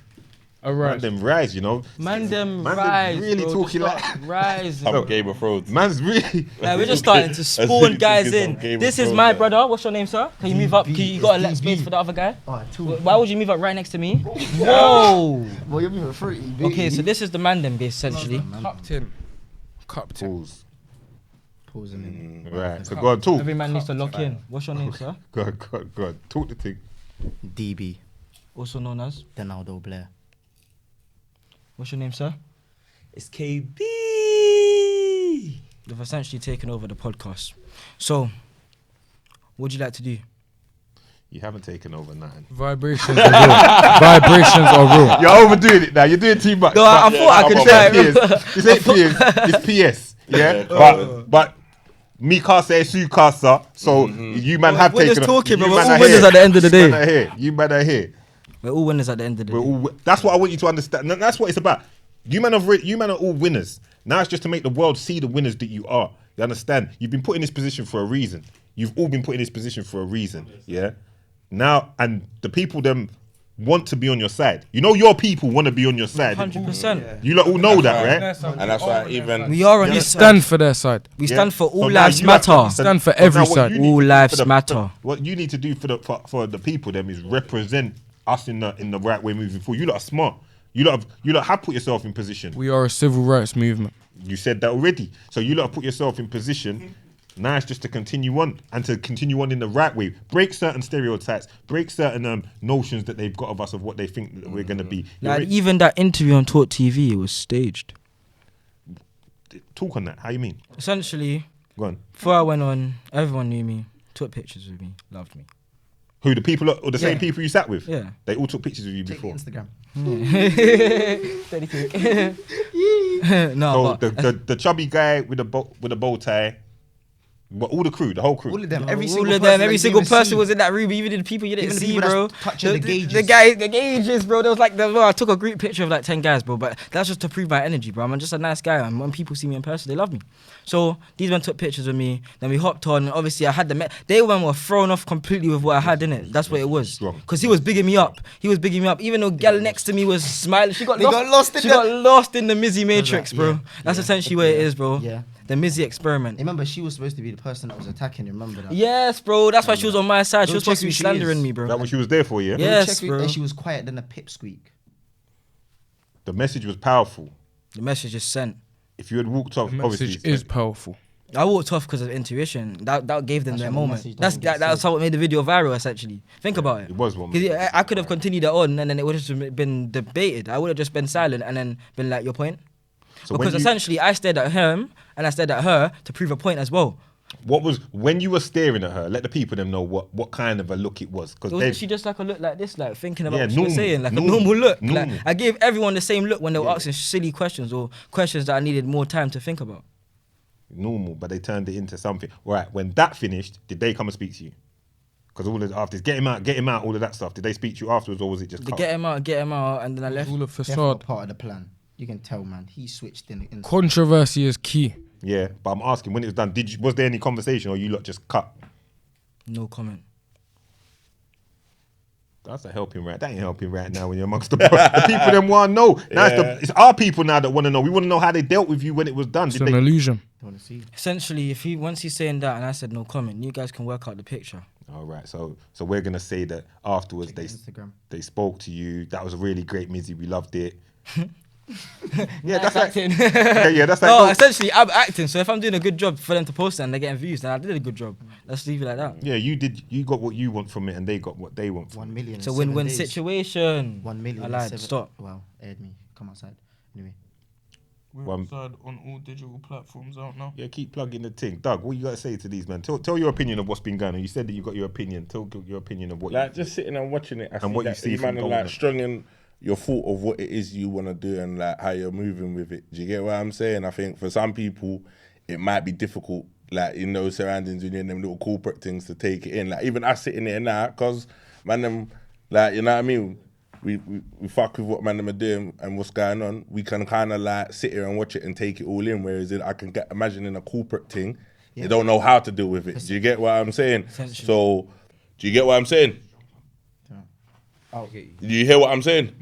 [SPEAKER 4] All
[SPEAKER 2] Man,
[SPEAKER 4] right.
[SPEAKER 2] them rise, you know.
[SPEAKER 3] Man, them
[SPEAKER 2] Man,
[SPEAKER 3] rise,
[SPEAKER 2] really
[SPEAKER 3] bro.
[SPEAKER 2] talking
[SPEAKER 3] Just
[SPEAKER 2] like.
[SPEAKER 3] start rise.
[SPEAKER 1] Some Game of Thrones.
[SPEAKER 2] Man's really.
[SPEAKER 3] Like, we're just starting to spawn guys in.
[SPEAKER 1] Game of
[SPEAKER 3] This is
[SPEAKER 1] Thrones,
[SPEAKER 3] my
[SPEAKER 1] man.
[SPEAKER 3] brother. What's your name, sir? Can you move up? You got to let space for the other guy. Why would you move up right next to me? Whoa.
[SPEAKER 6] Well, you're moving fruity.
[SPEAKER 3] Okay, so this is the man them base essentially.
[SPEAKER 4] Captain.
[SPEAKER 2] Pause.
[SPEAKER 6] Pausing in.
[SPEAKER 2] Right. So go on, talk.
[SPEAKER 3] Every man needs to lock in. What's your name, sir?
[SPEAKER 2] Go on. Talk the thing.
[SPEAKER 6] DB,
[SPEAKER 3] Also known as.
[SPEAKER 6] Donaldo Blair.
[SPEAKER 3] What's your name, sir?
[SPEAKER 7] It's KB.
[SPEAKER 3] They've essentially taken over the podcast. So, what would you like to do?
[SPEAKER 2] You haven't taken over nothing.
[SPEAKER 4] Vibrations are real. Vibrations are real.
[SPEAKER 2] You're overdoing it now. You're doing too much.
[SPEAKER 3] No, I thought I could try it.
[SPEAKER 2] This ain't PS. It's PS. Yeah. But me can't say Sukasa. So you man have
[SPEAKER 3] We're
[SPEAKER 2] taken.
[SPEAKER 3] just talking, but
[SPEAKER 2] you
[SPEAKER 3] we're
[SPEAKER 2] man
[SPEAKER 3] all
[SPEAKER 2] are
[SPEAKER 3] winners
[SPEAKER 2] here.
[SPEAKER 3] at the end of the
[SPEAKER 2] You man
[SPEAKER 3] day.
[SPEAKER 2] are here. You man are here.
[SPEAKER 3] We're all winners at the end of the
[SPEAKER 2] We're
[SPEAKER 3] day.
[SPEAKER 2] all, that's what I want you to understand. That's what it's about. You man are all winners. Now it's just to make the world see the winners that you are. You understand? You've been put in this position for a reason. You've all been put in this position for a reason. Yeah. Now, and the people them want to be on your side. You know your people want to be on your side.
[SPEAKER 3] 100%.
[SPEAKER 2] You lot all know that, right?
[SPEAKER 1] And that's why even
[SPEAKER 3] We are on
[SPEAKER 4] We
[SPEAKER 3] this side.
[SPEAKER 4] stand for their side.
[SPEAKER 3] We
[SPEAKER 2] Yeah.
[SPEAKER 3] stand for all
[SPEAKER 2] So now
[SPEAKER 3] lives
[SPEAKER 2] you have to
[SPEAKER 3] matter.
[SPEAKER 4] Stand for
[SPEAKER 2] So
[SPEAKER 4] every
[SPEAKER 2] now what
[SPEAKER 4] side.
[SPEAKER 2] you need
[SPEAKER 3] All
[SPEAKER 2] to do
[SPEAKER 3] lives
[SPEAKER 2] for the-
[SPEAKER 3] matter.
[SPEAKER 2] What you need to do for the people them is represent us in the right way moving forward. You lot are smart. You lot have put yourself in position.
[SPEAKER 4] We are a civil rights movement.
[SPEAKER 2] You said that already. So you lot have put yourself in position. Now it's just to continue on and to continue on in the right way. Break certain stereotypes. Break certain notions that they've got of us of what they think that we're gonna be.
[SPEAKER 3] Like, even that interview on Talk TV, it was staged.
[SPEAKER 2] Talk on that. How you mean?
[SPEAKER 3] Essentially,
[SPEAKER 2] Go on.
[SPEAKER 3] before I went on, everyone knew me, took pictures with me, loved me.
[SPEAKER 2] Who, the people or the same
[SPEAKER 3] Yeah.
[SPEAKER 2] people you sat with?
[SPEAKER 3] Yeah.
[SPEAKER 2] They all took pictures of you
[SPEAKER 6] Check
[SPEAKER 2] before.
[SPEAKER 6] Instagram.
[SPEAKER 3] Steady kick. No,
[SPEAKER 2] So
[SPEAKER 3] but
[SPEAKER 2] the chubby guy with the bow tie, but all the crew, the whole crew.
[SPEAKER 6] All of them. Every
[SPEAKER 3] all
[SPEAKER 6] single
[SPEAKER 3] of
[SPEAKER 6] person
[SPEAKER 3] them,
[SPEAKER 6] that
[SPEAKER 3] every
[SPEAKER 6] you
[SPEAKER 3] single
[SPEAKER 6] even
[SPEAKER 3] person
[SPEAKER 6] see.
[SPEAKER 3] was in that room. Even the people you didn't
[SPEAKER 6] Even the
[SPEAKER 3] see,
[SPEAKER 6] people
[SPEAKER 3] bro.
[SPEAKER 6] that's touching the gauges.
[SPEAKER 3] The gauges, bro. There was like, I took a group picture of like 10 guys, bro. But that's just to prove my energy, bro. I'm just a nice guy, and when people see me in person, they love me. So these men took pictures with me. Then we hopped on, and obviously I had they were thrown off completely with what I had in it. That's what it was.
[SPEAKER 2] Strong.
[SPEAKER 3] Because he was bigging me up. Even though gal next to me was smiling, she got lost in the Mizzy matrix, bro.
[SPEAKER 6] yeah,
[SPEAKER 3] That's
[SPEAKER 6] yeah.
[SPEAKER 3] essentially what it is, bro.
[SPEAKER 6] Yeah.
[SPEAKER 3] The Mizzy experiment.
[SPEAKER 6] Remember, she was supposed to be the person that was attacking. Remember that?
[SPEAKER 3] Yes, bro. That's why she was on my side. She
[SPEAKER 6] Go
[SPEAKER 3] was supposed
[SPEAKER 6] check
[SPEAKER 3] to be
[SPEAKER 6] who she
[SPEAKER 3] slandering
[SPEAKER 6] is.
[SPEAKER 3] me, bro.
[SPEAKER 2] That what she was there for, yeah?
[SPEAKER 3] Yeah. Yes,
[SPEAKER 6] Check it,
[SPEAKER 3] bro.
[SPEAKER 6] and she was quiet than a pipsqueak.
[SPEAKER 2] The message was powerful.
[SPEAKER 3] The message is sent.
[SPEAKER 2] If you had walked off,
[SPEAKER 4] The
[SPEAKER 2] obviously
[SPEAKER 4] message
[SPEAKER 2] it's
[SPEAKER 4] is powerful.
[SPEAKER 3] I walked off because of intuition. That gave them
[SPEAKER 6] That's
[SPEAKER 3] their
[SPEAKER 6] when the
[SPEAKER 3] moment.
[SPEAKER 6] message
[SPEAKER 3] That's
[SPEAKER 6] doesn't get
[SPEAKER 3] that's
[SPEAKER 6] said.
[SPEAKER 3] how it made the video viral. Essentially, think about it.
[SPEAKER 2] It was one.
[SPEAKER 3] 'Cause I could have continued it on, and then it would have been debated. I would have just been silent and then been like, "Your point."
[SPEAKER 2] So when
[SPEAKER 3] Because
[SPEAKER 2] you-
[SPEAKER 3] essentially, I stared at him and I stared at her to prove a point as well.
[SPEAKER 2] What was when you were staring at her? Let the people them know what kind of a look it was, because
[SPEAKER 3] It wasn't she just like a look like this, like thinking about
[SPEAKER 2] Yeah,
[SPEAKER 3] what she was
[SPEAKER 2] normal,
[SPEAKER 3] saying, like
[SPEAKER 2] normal,
[SPEAKER 3] a normal look.
[SPEAKER 2] normal.
[SPEAKER 3] Like I gave everyone the same look when they were asking silly questions or questions that I needed more time to think about.
[SPEAKER 2] normal, but they turned it into something. Right, when that finished, did they come and speak to you? Because all of after get him out, all of that stuff. Did they speak to you afterwards, or was it just
[SPEAKER 3] To
[SPEAKER 2] cut?
[SPEAKER 3] get him out, and then I left.
[SPEAKER 4] All a
[SPEAKER 6] Definitely
[SPEAKER 4] facade.
[SPEAKER 6] part of the plan. You can tell, man. He switched in.
[SPEAKER 4] Controversy is key.
[SPEAKER 2] Yeah, but I'm asking when it was done. Was there any conversation, or you lot just cut?
[SPEAKER 3] No comment.
[SPEAKER 2] That's a helping right. That ain't helping right now when you're amongst the people. Them want to know. Now it's our people now that want to know. We want to know how they dealt with you when it was done.
[SPEAKER 4] It's
[SPEAKER 2] Did
[SPEAKER 4] an
[SPEAKER 2] they?
[SPEAKER 4] illusion.
[SPEAKER 6] Want to see?
[SPEAKER 3] Essentially, once he's saying that, and I said no comment, you guys can work out the picture.
[SPEAKER 2] All right, so we're gonna say that afterwards
[SPEAKER 6] Instagram.
[SPEAKER 2] they spoke to you. That was a really great Mizzy. We loved it.
[SPEAKER 3] Yeah, that's acting.
[SPEAKER 2] Yeah, that's like
[SPEAKER 3] No, essentially, I'm acting. So if I'm doing a good job for them to post it and they're getting views, then I did a good job. Let's leave it like that.
[SPEAKER 2] yeah, you did. You got what you want from it, and they got what they want from
[SPEAKER 6] 1
[SPEAKER 2] it.
[SPEAKER 6] million.
[SPEAKER 3] It's a
[SPEAKER 6] in 7
[SPEAKER 3] win-win
[SPEAKER 6] days.
[SPEAKER 3] situation.
[SPEAKER 6] 1 million.
[SPEAKER 3] I
[SPEAKER 6] in
[SPEAKER 3] lied.
[SPEAKER 6] 7
[SPEAKER 3] Stop.
[SPEAKER 6] Wow, aired me. Come outside. Anyway.
[SPEAKER 4] We're outside on all digital platforms out now.
[SPEAKER 2] Yeah, keep plugging the thing. Doug, what you got to say to these men? Tell your opinion of what's been going on. You said that you got your opinion. Tell your opinion of what
[SPEAKER 1] like just sitting and watching it. I
[SPEAKER 2] And what you
[SPEAKER 1] that
[SPEAKER 2] see
[SPEAKER 1] you
[SPEAKER 2] from
[SPEAKER 1] man are
[SPEAKER 2] Golden.
[SPEAKER 1] like strong in your thought of what it is you want to do and like how you're moving with it. Do you get what I'm saying? I think for some people it might be difficult, like in those surroundings when you're in them little corporate things, to take it in. Like even us sitting here now, cause man them like, you know what I mean? We fuck with what man them are doing and what's going on. We can kind of like sit here and watch it and take it all in. Whereas I can imagine in a corporate thing, They don't know how to deal with it. Do you get what I'm saying?
[SPEAKER 3] Essentially.
[SPEAKER 1] So, do you get what I'm saying?
[SPEAKER 6] Oh,
[SPEAKER 1] Do you hear what I'm saying?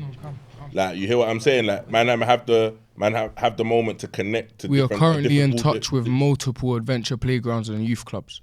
[SPEAKER 1] Like, you hear what I'm saying? Like, have the moment to connect to
[SPEAKER 4] We are
[SPEAKER 1] different-
[SPEAKER 4] currently in
[SPEAKER 1] different-
[SPEAKER 4] touch with multiple adventure playgrounds and youth clubs.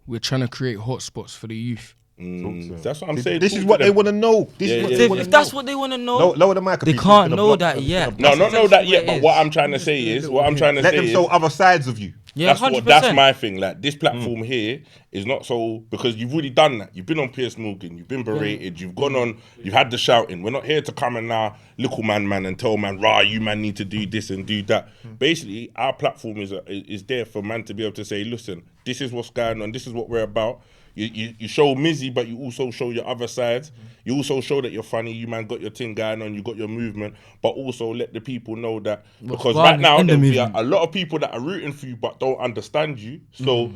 [SPEAKER 4] We're trying to create hotspots for the youth.
[SPEAKER 1] That's what I'm saying.
[SPEAKER 2] This is
[SPEAKER 1] Talk
[SPEAKER 2] what
[SPEAKER 1] to
[SPEAKER 2] they
[SPEAKER 1] them.
[SPEAKER 2] want to know. This
[SPEAKER 1] Yeah,
[SPEAKER 2] is what
[SPEAKER 1] yeah,
[SPEAKER 2] they
[SPEAKER 1] yeah.
[SPEAKER 2] want
[SPEAKER 3] If
[SPEAKER 2] to
[SPEAKER 3] that's
[SPEAKER 2] know.
[SPEAKER 3] what they want to know,
[SPEAKER 2] Lower the mic.
[SPEAKER 3] they can't know that yet.
[SPEAKER 1] No,
[SPEAKER 3] That's
[SPEAKER 1] not know that
[SPEAKER 3] essentially
[SPEAKER 1] yet.
[SPEAKER 3] what
[SPEAKER 1] But
[SPEAKER 3] it
[SPEAKER 1] what
[SPEAKER 3] is.
[SPEAKER 1] I'm trying to say is, what I'm trying to
[SPEAKER 2] Let
[SPEAKER 1] say
[SPEAKER 2] them
[SPEAKER 1] is,
[SPEAKER 2] show other sides of you.
[SPEAKER 3] Yeah,
[SPEAKER 1] that's
[SPEAKER 3] 100%.
[SPEAKER 1] that's my thing. Like, this platform here is not so, because you've already done that. You've been on Piers Morgan, you've been berated, you've gone on, you've had the shouting. We're not here to come and now little man and tell man, rah, you man need to do this and do that. Basically, our platform is there for man to be able to say, listen, this is what's going on, this is what we're about. You show Mizzy, but you also show your other sides. You also show that you're funny. You man got your thing going on. You got your movement, but also let the people know that, because
[SPEAKER 3] going
[SPEAKER 1] right now
[SPEAKER 3] in the
[SPEAKER 1] there'll be
[SPEAKER 3] movement.
[SPEAKER 1] a lot of people that are rooting for you but don't understand you. So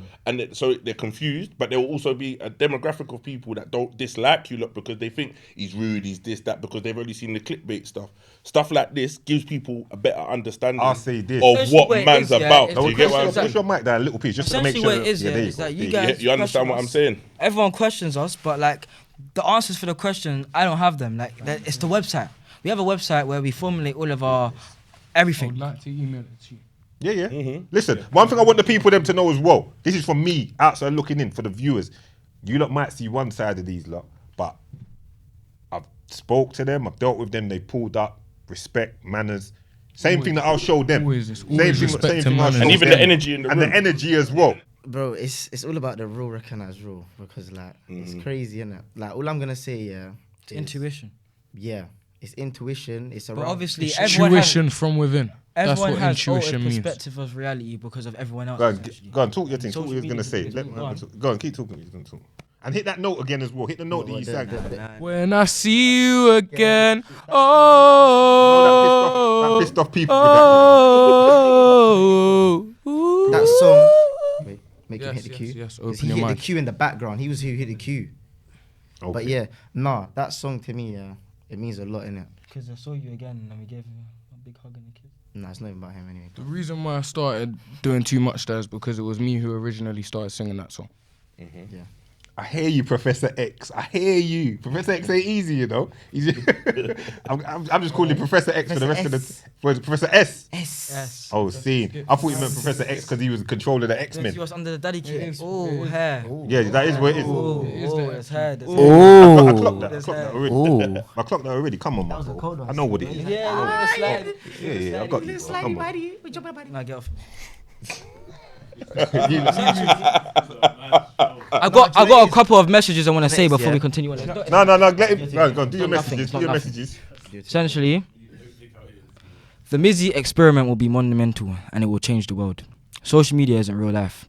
[SPEAKER 1] so they're confused. But there will also be a demographic of people that don't dislike you lot because they think he's rude, he's this, that, because they've already seen the clickbait stuff. Stuff like this gives people a better understanding
[SPEAKER 2] I'll say this.
[SPEAKER 1] of
[SPEAKER 3] Essentially
[SPEAKER 1] what
[SPEAKER 3] what it
[SPEAKER 1] man's
[SPEAKER 3] is, yeah,
[SPEAKER 1] about.
[SPEAKER 3] is
[SPEAKER 1] Do you get what I'm
[SPEAKER 3] because
[SPEAKER 1] saying?
[SPEAKER 2] Push your mic down a little piece just to make
[SPEAKER 3] Essentially
[SPEAKER 2] sure.
[SPEAKER 3] what it is,
[SPEAKER 2] there you
[SPEAKER 3] is
[SPEAKER 2] go.
[SPEAKER 3] that you
[SPEAKER 2] There
[SPEAKER 3] guys
[SPEAKER 1] You understand
[SPEAKER 3] question
[SPEAKER 1] what I'm
[SPEAKER 3] us.
[SPEAKER 1] saying?
[SPEAKER 3] Everyone questions us, but like the answers for the question, I don't have them. Like it's the website. We have a website where we formulate all of our everything.
[SPEAKER 4] like to email it to you.
[SPEAKER 2] Yeah. Listen, one thing I want the people them to know as well. This is from me outside looking in for the viewers. You lot might see one side of these lot, but I've spoke to them, I've dealt with them, they pulled up, respect, manners. Same thing that I'll show them.
[SPEAKER 4] Always, it's
[SPEAKER 2] Same
[SPEAKER 4] always
[SPEAKER 2] thing,
[SPEAKER 4] respect
[SPEAKER 2] same
[SPEAKER 4] and
[SPEAKER 2] thing I'll
[SPEAKER 4] manners.
[SPEAKER 2] show
[SPEAKER 1] And even
[SPEAKER 2] them.
[SPEAKER 1] the energy in the
[SPEAKER 2] and
[SPEAKER 1] room.
[SPEAKER 2] the energy as well.
[SPEAKER 6] bro, it's all about the rule, recognized rule, because like it's crazy, isn't it? Like all I'm gonna say, yeah, is,
[SPEAKER 3] Intuition.
[SPEAKER 6] Yeah, it's intuition. It's
[SPEAKER 3] But
[SPEAKER 6] around.
[SPEAKER 3] obviously,
[SPEAKER 4] It's
[SPEAKER 3] everyone has,
[SPEAKER 4] tuition from within. That's
[SPEAKER 3] everyone
[SPEAKER 4] what
[SPEAKER 3] has
[SPEAKER 4] intuition
[SPEAKER 3] altered
[SPEAKER 4] means.
[SPEAKER 3] perspective of reality because of everyone else.
[SPEAKER 2] Go on,
[SPEAKER 3] actually.
[SPEAKER 2] go on, talk your thing. Talk
[SPEAKER 3] Social
[SPEAKER 2] what you was gonna
[SPEAKER 3] media
[SPEAKER 2] say.
[SPEAKER 3] is
[SPEAKER 2] Let
[SPEAKER 3] really
[SPEAKER 2] me
[SPEAKER 3] gone.
[SPEAKER 2] go on, keep talking. What you was gonna talk. And hit that note again as well. Hit the note that you sang.
[SPEAKER 4] When I see you again,
[SPEAKER 2] That
[SPEAKER 4] oh,
[SPEAKER 2] pissed off people
[SPEAKER 4] oh,
[SPEAKER 6] that song. Wait, make him
[SPEAKER 4] Yes,
[SPEAKER 6] hit the
[SPEAKER 4] yes,
[SPEAKER 6] cue.
[SPEAKER 4] yes,
[SPEAKER 6] 'Cause
[SPEAKER 4] open
[SPEAKER 6] he
[SPEAKER 4] your
[SPEAKER 6] hit
[SPEAKER 4] mic.
[SPEAKER 6] the cue in the background. He was who hit the cue.
[SPEAKER 2] with that.
[SPEAKER 6] But yeah, nah, that song to me, yeah, it means a lot in it.
[SPEAKER 3] Because I saw you again and we gave you a big hug and a kiss.
[SPEAKER 6] Nah, it's not even about him anyway.
[SPEAKER 4] The reason why I started doing too much there is because it was me who originally started singing that song.
[SPEAKER 6] Yeah.
[SPEAKER 2] I hear you, Professor X. I hear you. Professor X ain't easy, you know. I'm just calling Professor X for the rest of the. Professor S.
[SPEAKER 6] S.
[SPEAKER 2] Oh, scene. I thought you meant Professor X because he was controlling the
[SPEAKER 3] Because
[SPEAKER 2] X-Men.
[SPEAKER 3] you was under the daddy kit.
[SPEAKER 4] is,
[SPEAKER 3] Oh,
[SPEAKER 4] it is.
[SPEAKER 3] hair.
[SPEAKER 2] Yeah, that is what it is.
[SPEAKER 3] Oh,
[SPEAKER 4] It is
[SPEAKER 3] oh,
[SPEAKER 4] the
[SPEAKER 3] it's hair. It's
[SPEAKER 2] I clocked that. I clocked that already.
[SPEAKER 6] Ooh.
[SPEAKER 2] I clocked that already. Come on, man. Bro. I know what it is.
[SPEAKER 3] Yeah, slide.
[SPEAKER 2] Yeah, I got you. Bro. Come on.
[SPEAKER 3] Nah, get off.
[SPEAKER 2] You-
[SPEAKER 3] I got a couple of messages I want to say before
[SPEAKER 6] yeah.
[SPEAKER 3] we continue on.
[SPEAKER 2] No. Let him. Go on. Do your
[SPEAKER 6] Nothing,
[SPEAKER 2] messages.
[SPEAKER 6] it's
[SPEAKER 2] Do
[SPEAKER 6] not
[SPEAKER 2] your
[SPEAKER 6] nothing.
[SPEAKER 2] messages.
[SPEAKER 3] Essentially, the Mizzy experiment will be monumental and it will change the world. Social media isn't real life.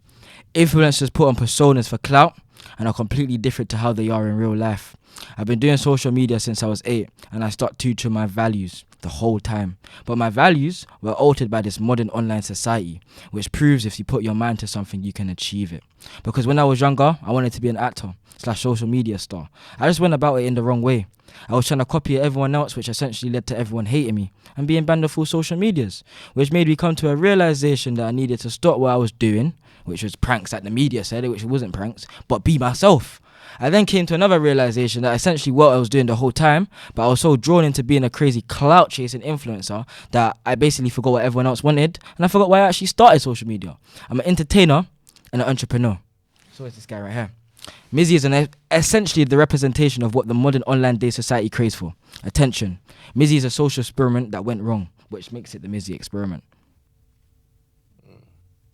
[SPEAKER 3] Influencers put on personas for clout and are completely different to how they are in real life. I've been doing social media since I was 8 and I stuck true to my values the whole time. But my values were altered by this modern online society, which proves if you put your mind to something, you can achieve it. Because when I was younger, I wanted to be an actor/social media star. I just went about it in the wrong way. I was trying to copy everyone else, which essentially led to everyone hating me and being banned off all social medias, which made me come to a realization that I needed to stop what I was doing, which was pranks like the media said, which wasn't pranks, but be myself. I then came to another realization that essentially what I was doing the whole time, but I was so drawn into being a crazy clout chasing influencer that I basically forgot what everyone else wanted and I forgot why I actually started social media. I'm an entertainer and an entrepreneur. So is this guy right here. Mizzy is essentially the representation of what the modern online day society craves for. Attention. Mizzy is a social experiment that went wrong, which makes it the Mizzy experiment.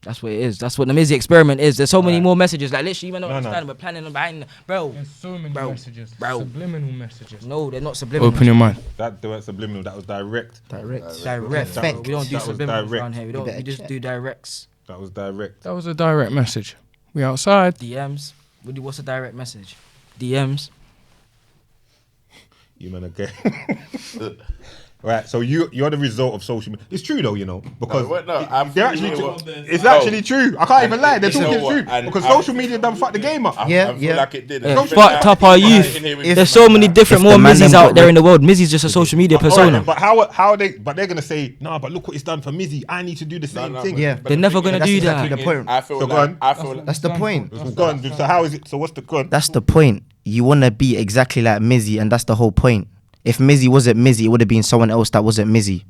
[SPEAKER 3] That's what it is. That's what the Mizzy experiment is. There's so many more messages. Like literally, even though I understand, we're planning on behind, bro.
[SPEAKER 4] There's so many
[SPEAKER 3] Bro.
[SPEAKER 4] messages.
[SPEAKER 3] Bro.
[SPEAKER 4] Subliminal messages.
[SPEAKER 3] No, they're not subliminal.
[SPEAKER 4] Open your mind.
[SPEAKER 2] That weren't subliminal. That was direct.
[SPEAKER 6] Direct.
[SPEAKER 3] Direct.
[SPEAKER 6] Direct.
[SPEAKER 3] We don't do
[SPEAKER 2] That was
[SPEAKER 3] subliminals
[SPEAKER 2] direct.
[SPEAKER 3] around here. We don't.
[SPEAKER 6] better
[SPEAKER 3] We just
[SPEAKER 6] check.
[SPEAKER 3] do directs.
[SPEAKER 2] That was direct.
[SPEAKER 4] That was a direct message. We outside.
[SPEAKER 3] DMs. What's a direct message? DMs.
[SPEAKER 2] You man, okay. Right, so you're the result of social media. It's true though, you know, because they're actually it's
[SPEAKER 1] No.
[SPEAKER 2] actually true. I can't even lie. They're
[SPEAKER 1] You know
[SPEAKER 2] talking
[SPEAKER 1] what?
[SPEAKER 2] true
[SPEAKER 1] And
[SPEAKER 2] because
[SPEAKER 1] I'm-
[SPEAKER 2] social media done fuck the game up.
[SPEAKER 6] Yeah,
[SPEAKER 1] I feel like it did.
[SPEAKER 3] Yeah,
[SPEAKER 1] It's
[SPEAKER 3] fucked up our youth.
[SPEAKER 1] sitting here with
[SPEAKER 3] There's
[SPEAKER 1] you
[SPEAKER 3] so many
[SPEAKER 1] now.
[SPEAKER 3] different
[SPEAKER 6] If
[SPEAKER 3] more
[SPEAKER 6] the man
[SPEAKER 3] Mizzy's
[SPEAKER 6] them
[SPEAKER 3] out
[SPEAKER 6] got
[SPEAKER 3] there in the world. Mizzy's just a social media persona.
[SPEAKER 2] Alright, but how are they? But they're gonna say no. But look what it's done for Mizzy. I need to do the same thing.
[SPEAKER 6] Yeah.
[SPEAKER 1] but
[SPEAKER 3] They're
[SPEAKER 1] the
[SPEAKER 3] never
[SPEAKER 1] thing
[SPEAKER 3] gonna
[SPEAKER 1] is-
[SPEAKER 6] That's
[SPEAKER 3] do
[SPEAKER 6] exactly
[SPEAKER 3] that.
[SPEAKER 6] the point.
[SPEAKER 1] I feel
[SPEAKER 2] So go
[SPEAKER 1] like
[SPEAKER 2] on.
[SPEAKER 1] I feel like
[SPEAKER 6] That's the point.
[SPEAKER 2] Go on. So how is it? So what's the con?
[SPEAKER 6] That's the point. You want to be exactly like Mizzy, and that's the whole point. If Mizzy wasn't Mizzy, it would have been someone else that wasn't Mizzy.